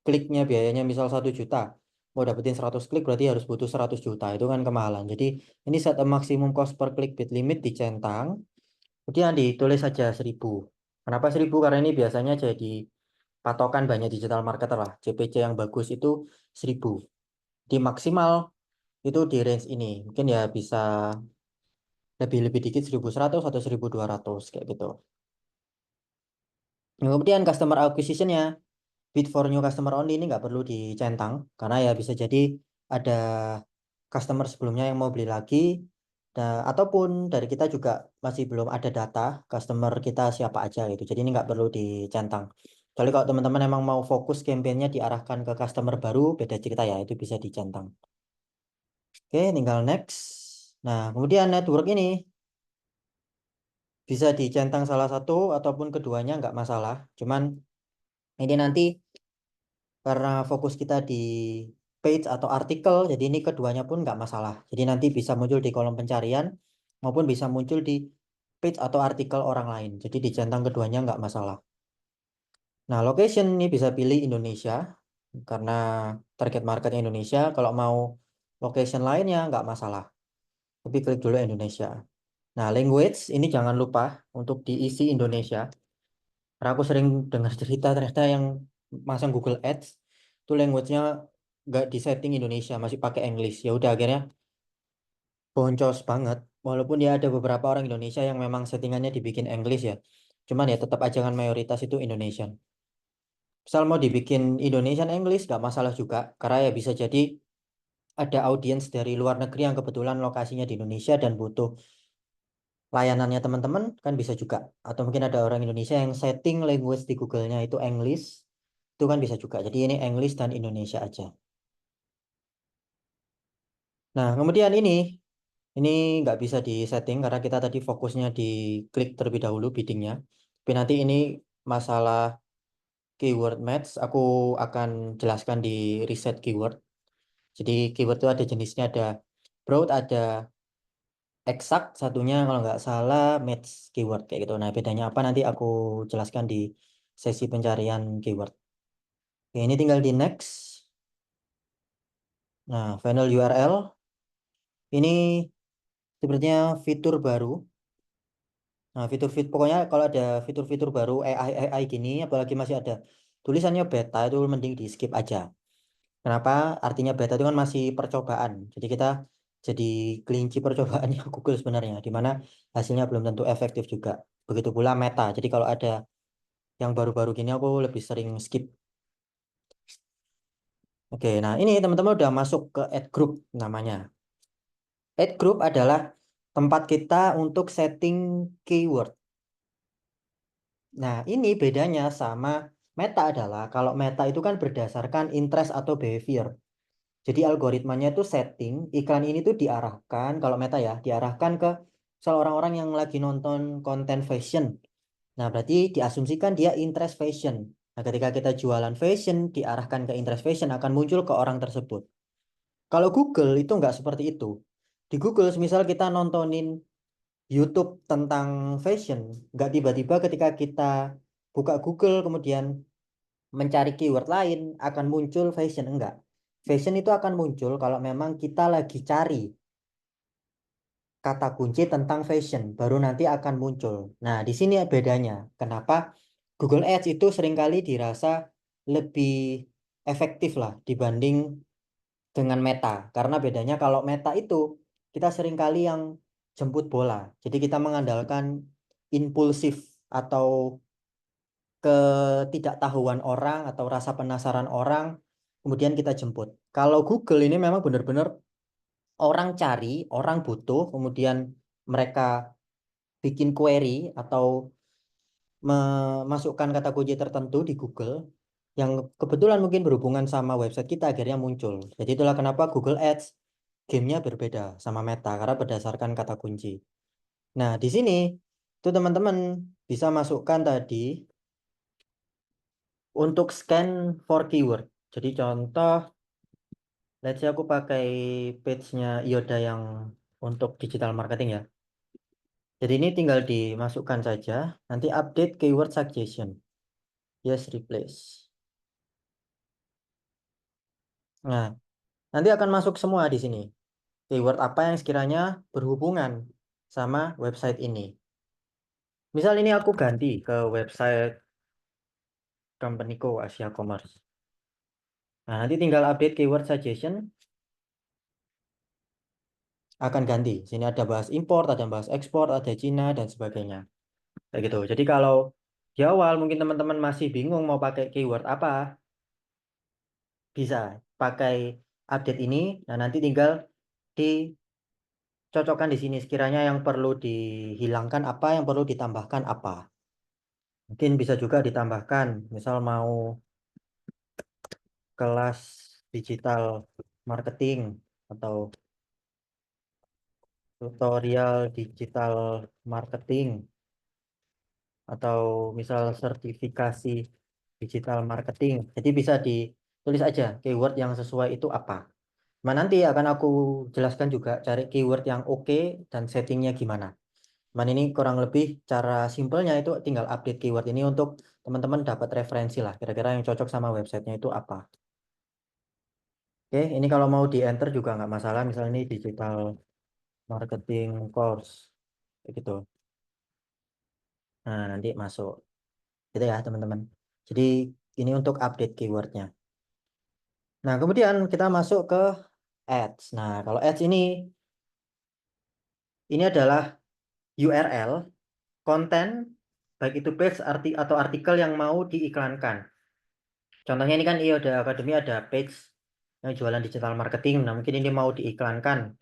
kliknya biayanya misal 1 juta, mau dapetin 100 klik berarti harus butuh 100 juta, itu kan kemahalan. Jadi ini set a maximum cost per click bit limit dicentang, kemudian ditulis saja 1000. Kenapa 1000? Karena ini biasanya jadi patokan banyak digital marketer lah. CPC yang bagus itu 1000. Di maksimal itu di range ini. Mungkin ya bisa lebih dikit 1100 atau 1200 kayak gitu. Kemudian customer acquisition-nya, bid for new customer only ini nggak perlu dicentang karena ya bisa jadi ada customer sebelumnya yang mau beli lagi, ataupun dari kita juga masih belum ada data customer kita siapa aja gitu. Jadi ini nggak perlu dicentang. Kecuali kalau teman-teman emang mau fokus campaign-nya diarahkan ke customer baru, beda cerita ya, itu bisa dicentang. Oke, tinggal next. Nah, kemudian network ini bisa dicentang salah satu ataupun keduanya nggak masalah. Cuman ini nanti karena fokus kita di page atau artikel, jadi ini keduanya pun nggak masalah. Jadi nanti bisa muncul di kolom pencarian maupun bisa muncul di page atau artikel orang lain. Jadi dicentang keduanya nggak masalah. Nah, location ini bisa pilih Indonesia karena target marketnya Indonesia. Kalau mau location lainnya nggak masalah. Tapi klik dulu Indonesia. Nah, language ini jangan lupa untuk diisi Indonesia. Karena aku sering dengar cerita ternyata yang masang Google Ads itu language-nya nggak di setting Indonesia, masih pakai English. Ya udah akhirnya boncos banget. Walaupun ya ada beberapa orang Indonesia yang memang settingannya dibikin English ya. Cuman ya tetap aja kan mayoritas itu Indonesian. Misal mau dibikin Indonesian English nggak masalah juga. Karena ya bisa jadi ada audiens dari luar negeri yang kebetulan lokasinya di Indonesia dan butuh layanannya teman-teman kan bisa juga. Atau mungkin ada orang Indonesia yang setting language di Google-nya itu English, itu kan bisa juga. Jadi ini English dan Indonesia aja. Nah, kemudian ini nggak bisa disetting karena kita tadi fokusnya di klik terlebih dahulu biddingnya. Tapi nanti ini masalah keyword match, aku akan jelaskan di reset keyword. Jadi keyword itu ada jenisnya, ada broad, ada exact, satunya kalau nggak salah match keyword kayak gitu. Nah, bedanya apa nanti aku jelaskan di sesi pencarian keyword. Oke, ini tinggal di next. Nah, final URL ini sebenarnya fitur baru. Nah, fitur-fitur pokoknya kalau ada fitur-fitur baru AI gini, apalagi masih ada tulisannya beta, itu mending di skip aja. Kenapa? Artinya beta itu kan masih percobaan. Jadi kita jadi kelinci percobaannya Google sebenarnya, di mana hasilnya belum tentu efektif juga. Begitu pula meta. Jadi kalau ada yang baru-baru gini aku lebih sering skip. Oke, nah ini teman-teman udah masuk ke add group namanya. Add group adalah tempat kita untuk setting keyword. Nah, ini bedanya sama meta adalah kalau meta itu kan berdasarkan interest atau behavior. Jadi algoritmanya itu setting iklan ini tuh diarahkan, kalau meta ya, diarahkan ke orang-orang yang lagi nonton konten fashion. Nah, berarti diasumsikan dia interest fashion. Nah, ketika kita jualan fashion, diarahkan ke interest fashion akan muncul ke orang tersebut. Kalau Google itu nggak seperti itu. Di Google, misal kita nontonin YouTube tentang fashion, nggak tiba-tiba ketika kita buka Google kemudian mencari keyword lain akan muncul fashion, enggak. Fashion itu akan muncul kalau memang kita lagi cari kata kunci tentang fashion, baru nanti akan muncul. Nah, di sini bedanya. Kenapa Google Ads itu seringkali dirasa lebih efektif lah dibanding dengan Meta. Karena bedanya kalau Meta itu kita seringkali yang jemput bola. Jadi kita mengandalkan impulsif atau ketidaktahuan orang atau rasa penasaran orang, kemudian kita jemput. Kalau Google ini memang benar-benar orang cari, orang butuh, kemudian mereka bikin query atau memasukkan kata kunci tertentu di Google yang kebetulan mungkin berhubungan sama website kita akhirnya muncul. Jadi itulah kenapa Google Ads gamenya berbeda sama Meta karena berdasarkan kata kunci. Nah, di sini Itu teman-teman bisa masukkan tadi untuk scan for keyword. Jadi contoh, let's say aku pakai page-nya Yoda yang untuk digital marketing ya. Jadi ini tinggal dimasukkan saja, nanti update keyword suggestion. Yes, replace. Nah, nanti akan masuk semua di sini. Keyword apa yang sekiranya berhubungan sama website ini. Misal ini aku ganti ke website companyku Asia Commerce. Nah, nanti tinggal update keyword suggestion akan ganti. Sini ada bahas import, ada bahas ekspor, ada Cina dan sebagainya. Kayak gitu. Jadi kalau di awal mungkin teman-teman masih bingung mau pakai keyword apa, bisa pakai update ini. Nah, nanti tinggal dicocokkan di sini sekiranya yang perlu dihilangkan apa, yang perlu ditambahkan apa. Mungkin bisa juga ditambahkan, misal mau kelas digital marketing atau tutorial digital marketing atau misal sertifikasi digital marketing. Jadi bisa ditulis aja keyword yang sesuai itu apa. Nah, nanti akan aku jelaskan juga cari keyword yang oke dan settingnya gimana. Nah, ini kurang lebih cara simpelnya itu tinggal update keyword ini untuk teman-teman dapat referensi lah. Kira-kira yang cocok sama websitenya itu apa. Oke, ini kalau mau di enter juga nggak masalah. Misalnya ini digital marketing course. Kayak gitu. Nah, nanti masuk. Gitu ya, teman-teman. Jadi, ini untuk update keywordnya. Nah, kemudian kita masuk ke ads. Nah, kalau ads ini adalah URL, konten, baik itu page atau artikel yang mau diiklankan. Contohnya ini kan Yoda Academy ada page yang jualan digital marketing. Nah, mungkin ini mau diiklankan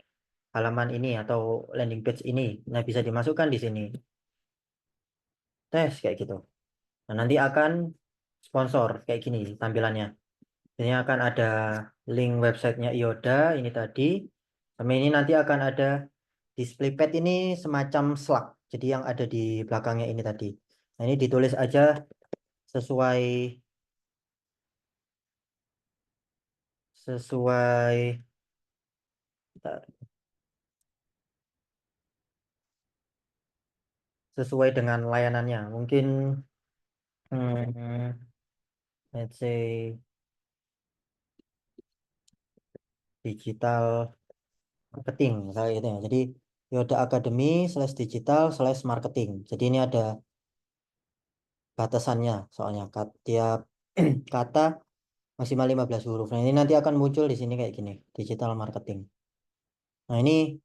halaman ini atau landing page ini. Nah, bisa dimasukkan di sini. Tes kayak gitu. Nah, nanti akan sponsor kayak gini tampilannya. Ini akan ada link websitenya Yoda ini tadi. Sama ini nanti akan ada display pad ini semacam slug. Jadi yang ada di belakangnya ini tadi. Nah, ini ditulis aja sesuai sesuai sesuai dengan layanannya. Mungkin let's say digital marketing misalnya gitu ya. Jadi Yoda Academy /digital/marketing. Jadi ini ada batasannya soalnya tiap kata maksimal 15 huruf. Nah, ini nanti akan muncul di sini kayak gini, digital marketing. Nah, ini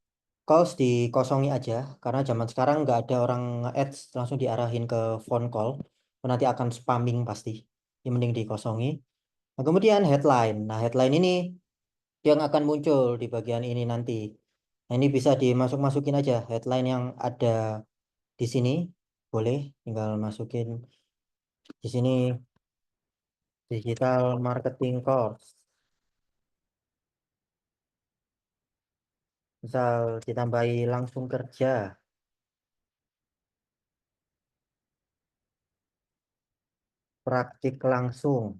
calls dikosongi aja karena zaman sekarang nggak ada orang ads langsung diarahin ke phone call. Nanti akan spamming pasti. Ini mending dikosongi. Nah, kemudian headline. Nah, headline ini yang akan muncul di bagian ini nanti. Nah, ini bisa dimasuk-masukin aja headline yang ada di sini. Boleh tinggal masukin di sini digital marketing course. Misal ditambahi langsung kerja, praktik langsung.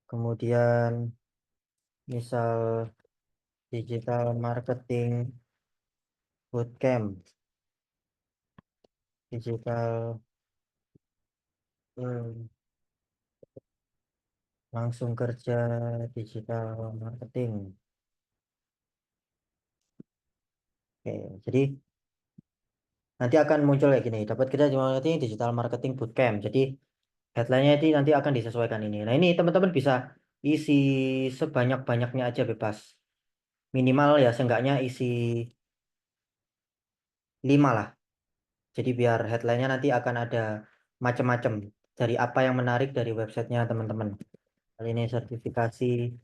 Kemudian misal digital marketing bootcamp, digital langsung kerja digital marketing. Oke, jadi nanti akan muncul kayak gini. Dapat kerja di marketing digital marketing bootcamp. Jadi headline-nya itu nanti akan disesuaikan ini. Nah, ini teman-teman bisa isi sebanyak-banyaknya aja bebas. Minimal ya seenggaknya isi 5 lah. Jadi biar headline-nya nanti akan ada macam-macam dari apa yang menarik dari websitenya teman-teman. Kali ini sertifikasi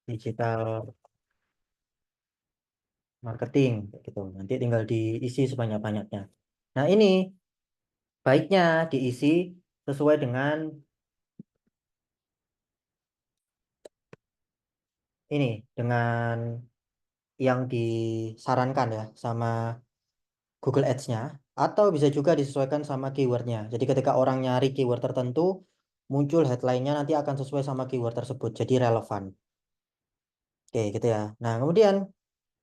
digital marketing kayak gitu. Nanti tinggal diisi sebanyak-banyaknya. Nah, ini baiknya diisi sesuai dengan ini dengan yang disarankan ya sama Google Ads-nya, atau bisa juga disesuaikan sama keywordnya. Jadi ketika orang nyari keyword tertentu, muncul headline-nya nanti akan sesuai sama keyword tersebut, jadi relevan. Oke, gitu ya. Nah, kemudian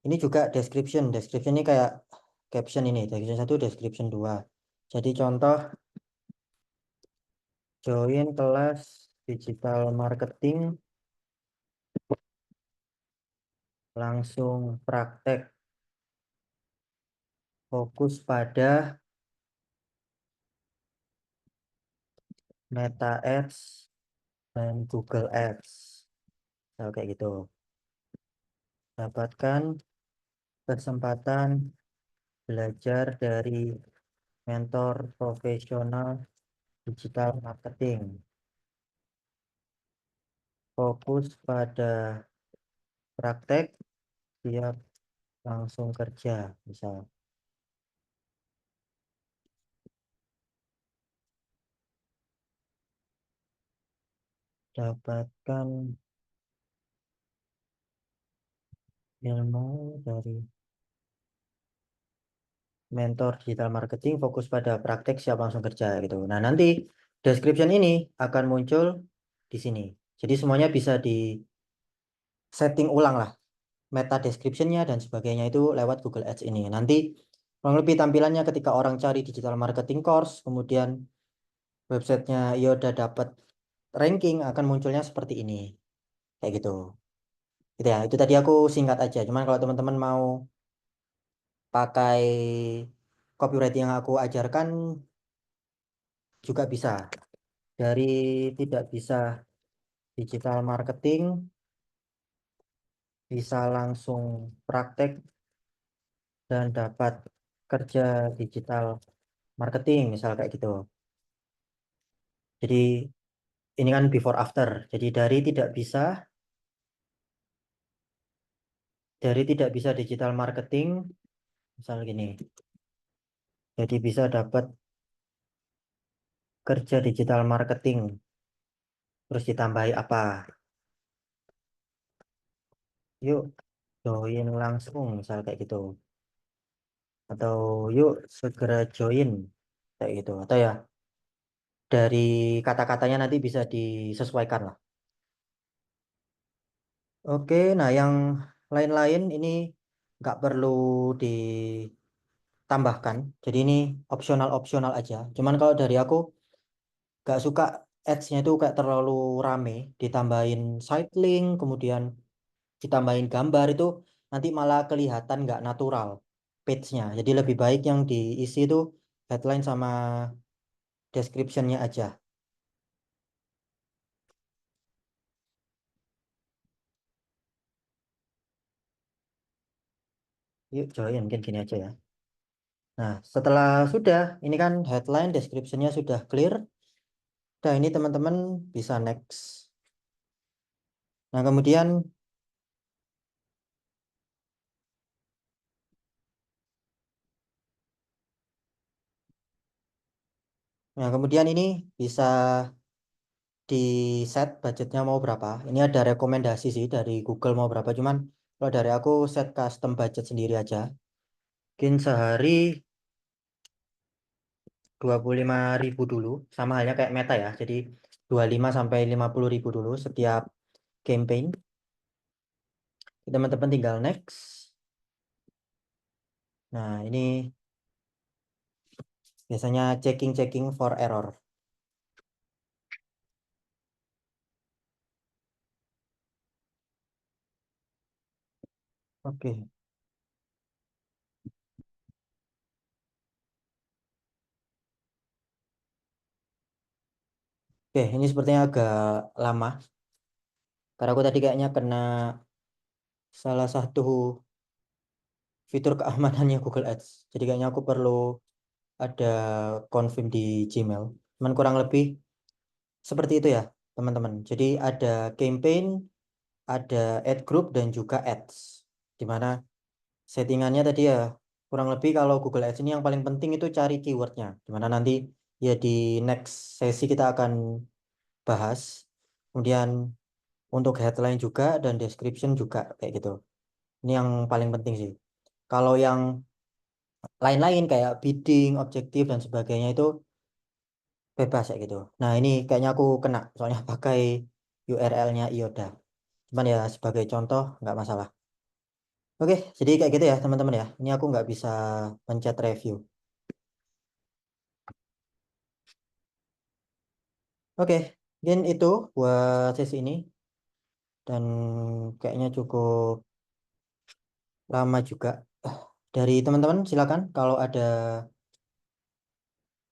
ini juga description. Description ini kayak caption ini, description 1, description 2. Jadi contoh, join kelas digital marketing, langsung praktek, fokus pada Meta Ads dan Google Ads. Nah, kayak gitu. Dapatkan kesempatan belajar dari mentor profesional digital marketing. Fokus pada praktek, siap langsung kerja, misal. Dapatkan ilmu dari mentor digital marketing, fokus pada praktek, siap langsung kerja gitu. Nah, nanti description ini akan muncul di sini. Jadi semuanya bisa di setting ulang lah, meta description-nya dan sebagainya itu lewat Google Ads ini. Nanti kurang lebih tampilannya ketika orang cari digital marketing course, kemudian websitenya ya udah dapat ranking, akan munculnya seperti ini. Kayak gitu. Gitu ya. Itu tadi aku singkat aja. Cuman kalau teman-teman mau pakai copywriting yang aku ajarkan juga bisa. Dari tidak bisa digital marketing, bisa langsung praktek dan dapat kerja digital marketing, misal kayak gitu. Jadi ini kan before after. Jadi dari tidak bisa digital marketing, misal gini. Jadi bisa dapat kerja digital marketing, terus ditambahi apa? Yuk join langsung, misal kayak gitu. Atau yuk segera join, kayak gitu. Atau ya dari kata-katanya nanti bisa disesuaikan lah. Oke, nah yang lain-lain ini nggak perlu ditambahkan. Jadi ini opsional-opsional aja. Cuman kalau dari aku nggak suka ads-nya itu kayak terlalu rame, ditambahin site link, kemudian ditambahin gambar itu nanti malah kelihatan nggak natural page-nya. Jadi lebih baik yang diisi itu headline sama description-nya aja. Yuk join, mungkin gini aja ya. Nah, setelah sudah, ini kan headline, description-nya sudah clear. Nah, ini teman-teman bisa next. Nah, kemudian ini bisa di set budgetnya mau berapa. Ini ada rekomendasi sih dari Google mau berapa. Cuman kalau dari aku set custom budget sendiri aja. Mungkin sehari 25.000 dulu. Sama halnya kayak Meta ya. Jadi 25 sampai 50.000 dulu setiap campaign. Teman-teman tinggal next. Nah, ini biasanya checking for error. Oke. Oke, ini sepertinya agak lama. Karena aku tadi kayaknya kena salah satu fitur keamanannya Google Ads. Jadi kayaknya aku perlu ada confirm di Gmail. Cuman kurang lebih seperti itu ya, teman-teman. Jadi ada campaign, ada ad group, dan juga ads. Dimana settingannya tadi ya, kurang lebih kalau Google Ads ini yang paling penting itu cari keywordnya. Dimana nanti ya di next sesi kita akan bahas. Kemudian untuk headline juga dan description juga kayak gitu. Ini yang paling penting sih. Kalau yang lain-lain kayak bidding, objektif dan sebagainya itu bebas ya gitu. Nah, ini kayaknya aku kena soalnya pakai URL-nya Ioda. Cuman ya sebagai contoh nggak masalah. Oke, jadi kayak gitu ya teman-teman ya. Ini aku nggak bisa pencet review. Oke, mungkin itu buat sesi ini. Dan kayaknya cukup lama juga. Dari teman-teman silakan kalau ada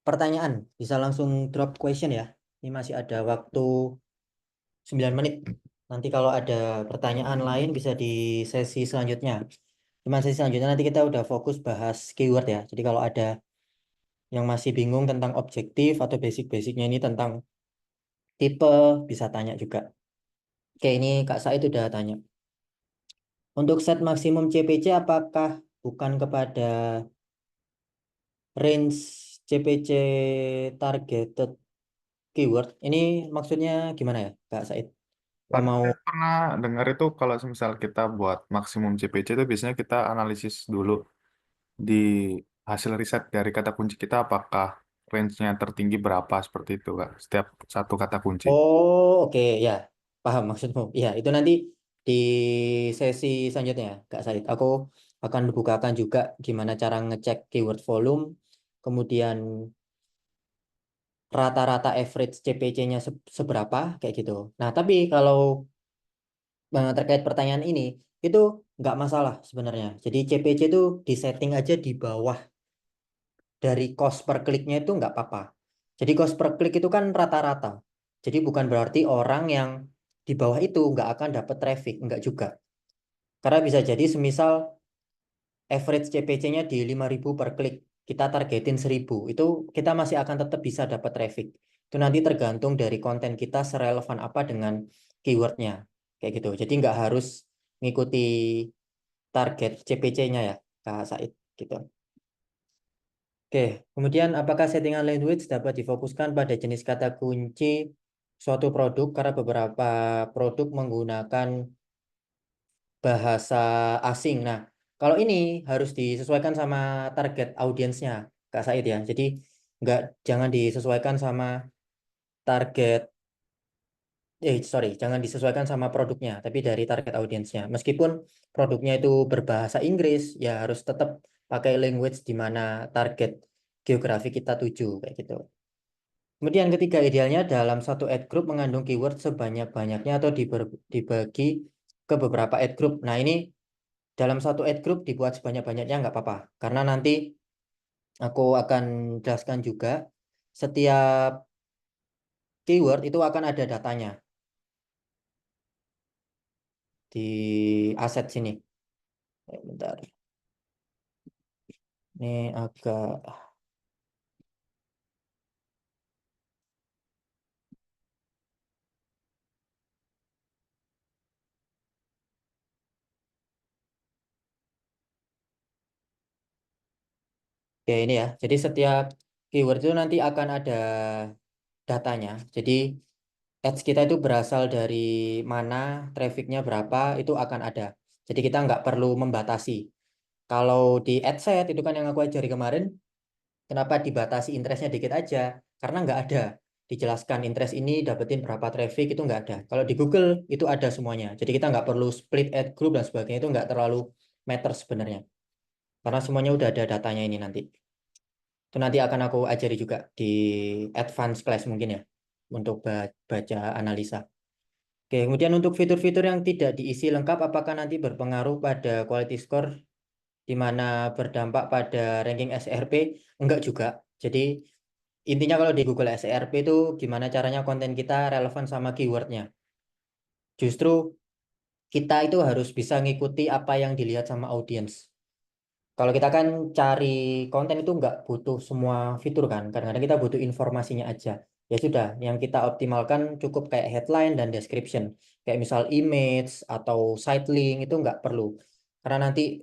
pertanyaan bisa langsung drop question ya. Ini masih ada waktu 9 menit. Nanti kalau ada pertanyaan lain bisa di sesi selanjutnya. Cuman sesi selanjutnya nanti kita udah fokus bahas keyword ya. Jadi kalau ada yang masih bingung tentang objektif atau basic-basicnya ini tentang tipe bisa tanya juga. Oke, ini Kak Said udah tanya. Untuk set maksimum CPC apakah bukan kepada range CPC targeted keyword? Ini maksudnya gimana ya Kak Said? Apa Pak, mau saya pernah dengar itu kalau misal kita buat maksimum CPC itu biasanya kita analisis dulu di hasil riset dari kata kunci kita apakah range-nya tertinggi berapa seperti itu Kak, setiap satu kata kunci. Oh, oke ya, paham maksudmu. Ya, itu nanti di sesi selanjutnya ya, Kak Said. Aku akan bukakan juga gimana cara ngecek keyword volume, kemudian rata-rata average CPC-nya seberapa, kayak gitu. Nah, tapi kalau terkait pertanyaan ini, itu nggak masalah sebenarnya. Jadi CPC itu disetting aja di bawah dari cost per kliknya itu nggak apa-apa. Jadi cost per klik itu kan rata-rata. Jadi bukan berarti orang yang di bawah itu nggak akan dapat traffic, nggak juga. Karena bisa jadi semisal average CPC-nya di 5.000 per klik, kita targetin 1.000, itu kita masih akan tetap bisa dapat traffic. Itu nanti tergantung dari konten kita serelevan apa dengan keywordnya, kayak gitu. Jadi nggak harus ngikuti target CPC-nya ya, Kak Said, gitu. Oke, kemudian apakah settingan language dapat difokuskan pada jenis kata kunci suatu produk karena beberapa produk menggunakan bahasa asing. Nah, kalau ini harus disesuaikan sama target audiensnya, Kak Said ya. Jadi jangan disesuaikan sama target jangan disesuaikan sama produknya, tapi dari target audiensnya. Meskipun produknya itu berbahasa Inggris, ya harus tetap pakai language di mana target geografi kita tuju, kayak gitu. Kemudian ketiga, idealnya dalam satu ad group mengandung keyword sebanyak-banyaknya atau dibagi ke beberapa ad group. Nah, ini dalam satu ad group dibuat sebanyak-banyaknya nggak apa-apa. Karena nanti aku akan jelaskan juga setiap keyword itu akan ada datanya di aset sini. Bentar. Ini agak... Oke, ini ya. Jadi setiap keyword itu nanti akan ada datanya. Jadi ads kita itu berasal dari mana, trafficnya berapa, itu akan ada. Jadi kita nggak perlu membatasi. Kalau di adset itu kan yang aku ajari kemarin, kenapa dibatasi interestnya dikit aja? Karena nggak ada dijelaskan interest ini dapetin berapa traffic itu nggak ada. Kalau di Google itu ada semuanya. Jadi kita nggak perlu split ad group dan sebagainya itu nggak terlalu matter sebenarnya. Karena semuanya udah ada datanya ini nanti. Itu nanti akan aku ajari juga di advance class mungkin ya untuk baca analisa. Oke, kemudian untuk fitur-fitur yang tidak diisi lengkap apakah nanti berpengaruh pada quality score di mana berdampak pada ranking SERP? Enggak juga. Jadi intinya kalau di Google SERP itu gimana caranya konten kita relevan sama keywordnya. Justru kita itu harus bisa ngikuti apa yang dilihat sama audiens. Kalau kita kan cari konten itu nggak butuh semua fitur kan, kadang-kadang kita butuh informasinya aja. Ya sudah, yang kita optimalkan cukup kayak headline dan description. Kayak misal image atau site link itu nggak perlu. Karena nanti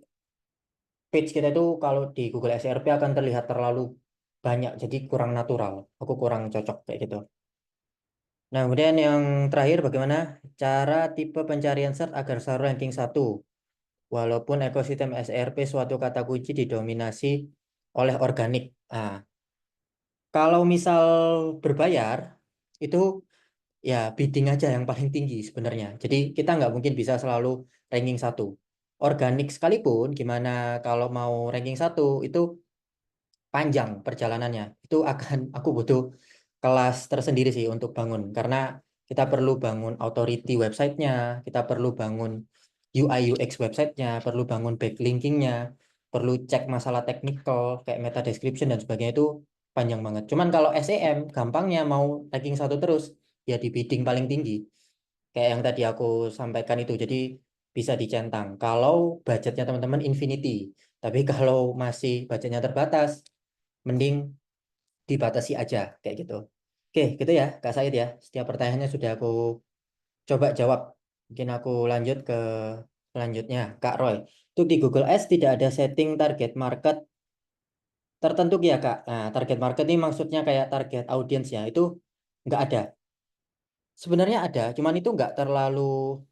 page kita itu kalau di Google SERP akan terlihat terlalu banyak, jadi kurang natural. Aku kurang cocok kayak gitu. Nah, kemudian yang terakhir bagaimana cara tipe pencarian search agar selalu ranking 1? Walaupun ekosistem SERP suatu kata kunci didominasi oleh organik. Nah, kalau misal berbayar itu ya bidding aja yang paling tinggi sebenarnya. Jadi kita nggak mungkin bisa selalu ranking 1. Organik sekalipun, gimana kalau mau ranking 1 itu panjang perjalanannya. Itu akan aku butuh kelas tersendiri sih untuk bangun. Karena kita perlu bangun authority websitenya, kita perlu bangun UI UX websitenya, perlu bangun backlinkingnya, perlu cek masalah technical kayak meta description dan sebagainya itu panjang banget. Cuman kalau SEM gampangnya mau ranking 1 terus ya di bidding paling tinggi. Kayak yang tadi aku sampaikan itu. Jadi bisa dicentang. Kalau budgetnya teman-teman infinity. Tapi kalau masih budgetnya terbatas, mending dibatasi aja kayak gitu. Oke, gitu ya Kak Said ya. Setiap pertanyaannya sudah aku coba jawab. Mungkin aku lanjut ke selanjutnya, Kak Roy. Untuk di Google Ads tidak ada setting target market tertentu ya Kak. Nah, target market ini maksudnya kayak target audience ya. Itu nggak ada. Sebenarnya ada, cuman itu nggak terlalu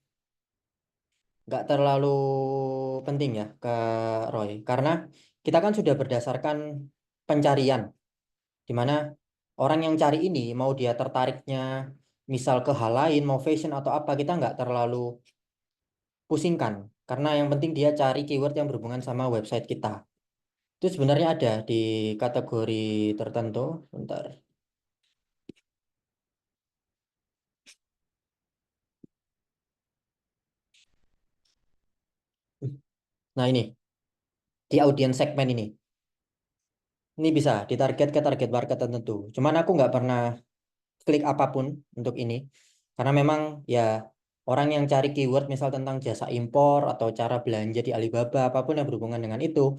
penting ya Kak Roy. Karena kita kan sudah berdasarkan pencarian. Di mana orang yang cari ini mau dia tertariknya misal ke hal lain, mau fashion atau apa, kita nggak terlalu pusingkan. Karena yang penting dia cari keyword yang berhubungan sama website kita. Itu sebenarnya ada di kategori tertentu. Bentar. Nah ini, di audience segmen ini. Ini bisa ditarget ke target market tertentu. Cuman aku nggak pernah klik apapun untuk ini. Karena memang ya orang yang cari keyword misal tentang jasa impor atau cara belanja di Alibaba, apapun yang berhubungan dengan itu,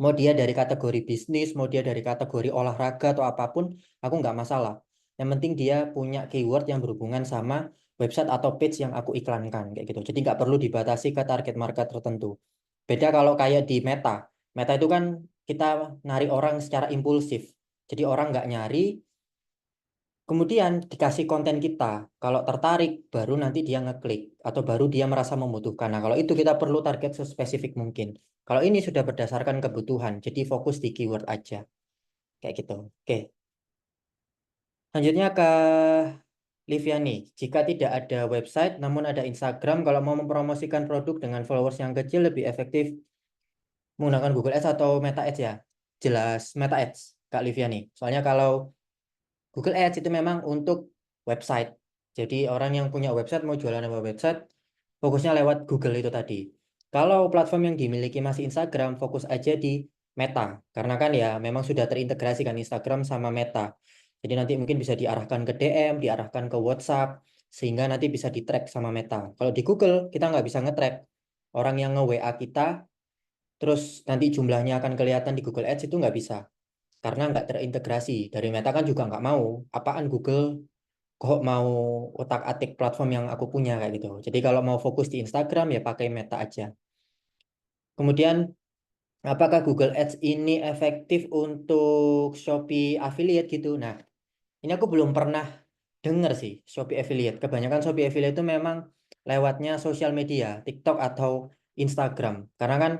mau dia dari kategori bisnis, mau dia dari kategori olahraga atau apapun, aku nggak masalah. Yang penting dia punya keyword yang berhubungan sama website atau page yang aku iklankan kayak gitu. Jadi nggak perlu dibatasi ke target market tertentu. Beda kalau kayak di Meta. Meta itu kan kita nyari orang secara impulsif. Jadi orang nggak nyari, kemudian dikasih konten kita. Kalau tertarik, baru nanti dia ngeklik. Atau baru dia merasa membutuhkan. Nah, kalau itu kita perlu target sespesifik mungkin. Kalau ini sudah berdasarkan kebutuhan. Jadi fokus di keyword aja. Kayak gitu. Oke. Lanjutnya ke Liviani. Jika tidak ada website, namun ada Instagram, kalau mau mempromosikan produk dengan followers yang kecil, lebih efektif menggunakan Google Ads atau Meta Ads ya? Jelas Meta Ads, Kak Liviani. Soalnya kalau Google Ads itu memang untuk website. Jadi orang yang punya website mau jualan lewat website, fokusnya lewat Google itu tadi. Kalau platform yang dimiliki masih Instagram, fokus aja di Meta. Karena kan ya memang sudah terintegrasi kan Instagram sama Meta. Jadi nanti mungkin bisa diarahkan ke DM, diarahkan ke WhatsApp, sehingga nanti bisa di-track sama Meta. Kalau di Google, kita nggak bisa nge-track. Orang yang nge-WA kita, terus nanti jumlahnya akan kelihatan di Google Ads itu nggak bisa karena nggak terintegrasi. Dari Meta kan juga nggak mau. Apaan Google kok mau otak-atik platform yang aku punya kayak gitu. Jadi kalau mau fokus di Instagram ya pakai Meta aja. Kemudian apakah Google Ads ini efektif untuk Shopee affiliate gitu? Nah, ini aku belum pernah denger sih Shopee affiliate. Kebanyakan Shopee affiliate itu memang lewatnya sosial media, TikTok atau Instagram. Karena kan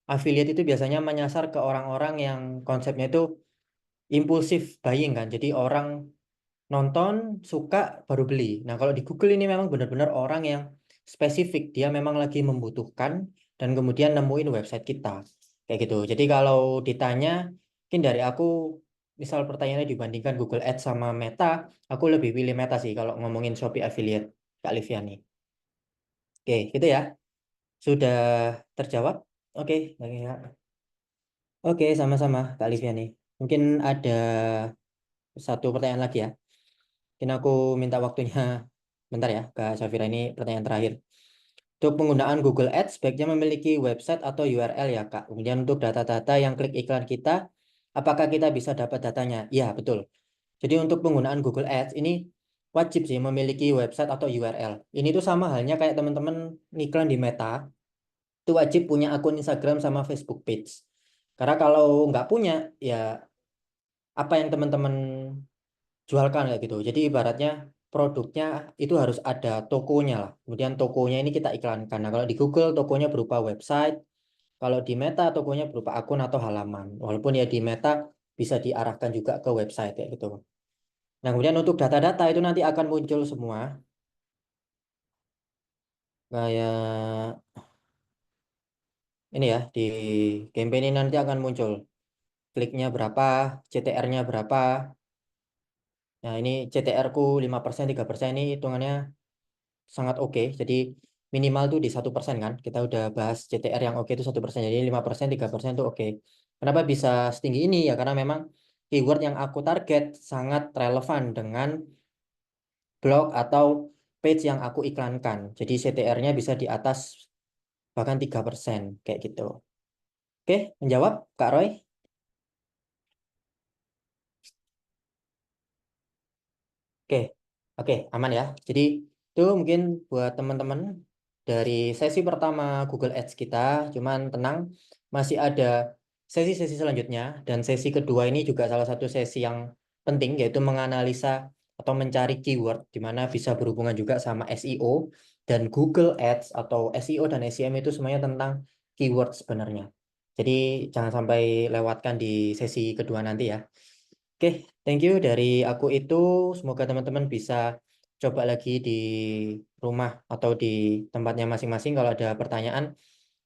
affiliate itu biasanya menyasar ke orang-orang yang konsepnya itu impulsif buying kan. Jadi orang nonton, suka, baru beli. Nah, kalau di Google ini memang benar-benar orang yang spesifik. Dia memang lagi membutuhkan dan kemudian nemuin website kita. Kayak gitu. Jadi kalau ditanya, mungkin dari aku, misal pertanyaannya dibandingkan Google Ads sama Meta, aku lebih pilih Meta sih kalau ngomongin Shopee Affiliate, Kak Liviani. Oke, gitu ya. Sudah terjawab? Oke, oke, Kak. Oke, sama-sama, Kak Liviani. Mungkin ada satu pertanyaan lagi ya. Mungkin aku minta waktunya bentar ya, Kak Safira, ini pertanyaan terakhir. Untuk penggunaan Google Ads, sebaiknya memiliki website atau URL ya, Kak. Kemudian untuk data-data yang klik iklan kita, apakah kita bisa dapat datanya? Ya, betul. Jadi untuk penggunaan Google Ads ini wajib sih memiliki website atau URL. Ini tuh sama halnya kayak teman-teman ngiklan di Meta, itu wajib punya akun Instagram sama Facebook page. Karena kalau nggak punya, ya apa yang teman-teman jualkan kayak gitu. Jadi ibaratnya produknya itu harus ada tokonya lah. Kemudian tokonya ini kita iklankan. Nah, kalau di Google tokonya berupa website, Kalau di Meta tokonya berupa akun atau halaman. Walaupun ya di Meta bisa diarahkan juga ke website ya gitu. Nah, kemudian untuk data-data itu nanti akan muncul semua. Kayak ini ya, di campaign ini nanti akan muncul. Kliknya berapa, CTR-nya berapa. Nah, ini CTR-ku 5%, 3% ini hitungannya sangat oke. Jadi minimal tuh di 1% kan. Kita udah bahas CTR yang oke itu 1%. Jadi 5%, 3% itu oke. Kenapa bisa setinggi ini? Ya karena memang keyword yang aku target sangat relevan dengan blog atau page yang aku iklankan. Jadi CTR-nya bisa di atas bahkan 3% kayak gitu. Oke, menjawab Kak Roy? Oke, oke, aman ya. Jadi itu mungkin buat teman-teman dari sesi pertama Google Ads kita, cuman tenang, masih ada sesi-sesi selanjutnya dan sesi kedua ini juga salah satu sesi yang penting yaitu menganalisa atau mencari keyword di mana bisa berhubungan juga sama SEO dan Google Ads atau SEO dan SEM itu semuanya tentang keyword sebenarnya. Jadi jangan sampai lewatkan di sesi kedua nanti ya. Oke, thank you dari aku itu. Semoga teman-teman bisa coba lagi di rumah atau di tempatnya masing-masing. Kalau ada pertanyaan,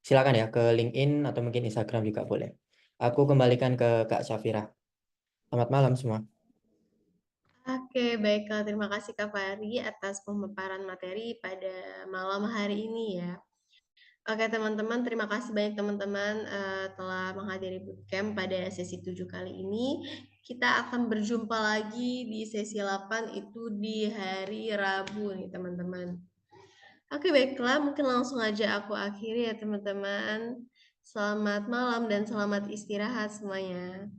silakan ya ke LinkedIn atau mungkin Instagram juga boleh. Aku kembalikan ke Kak Syafira. Selamat malam semua. Oke, baiklah. Terima kasih Kak Fahri atas pemaparan materi pada malam hari ini ya. Oke teman-teman, terima kasih banyak teman-teman telah menghadiri bootcamp pada sesi 7 kali ini. Kita akan berjumpa lagi di sesi 8 itu di hari Rabu nih teman-teman. Oke baiklah, mungkin langsung aja aku akhiri ya teman-teman. Selamat malam dan selamat istirahat semuanya.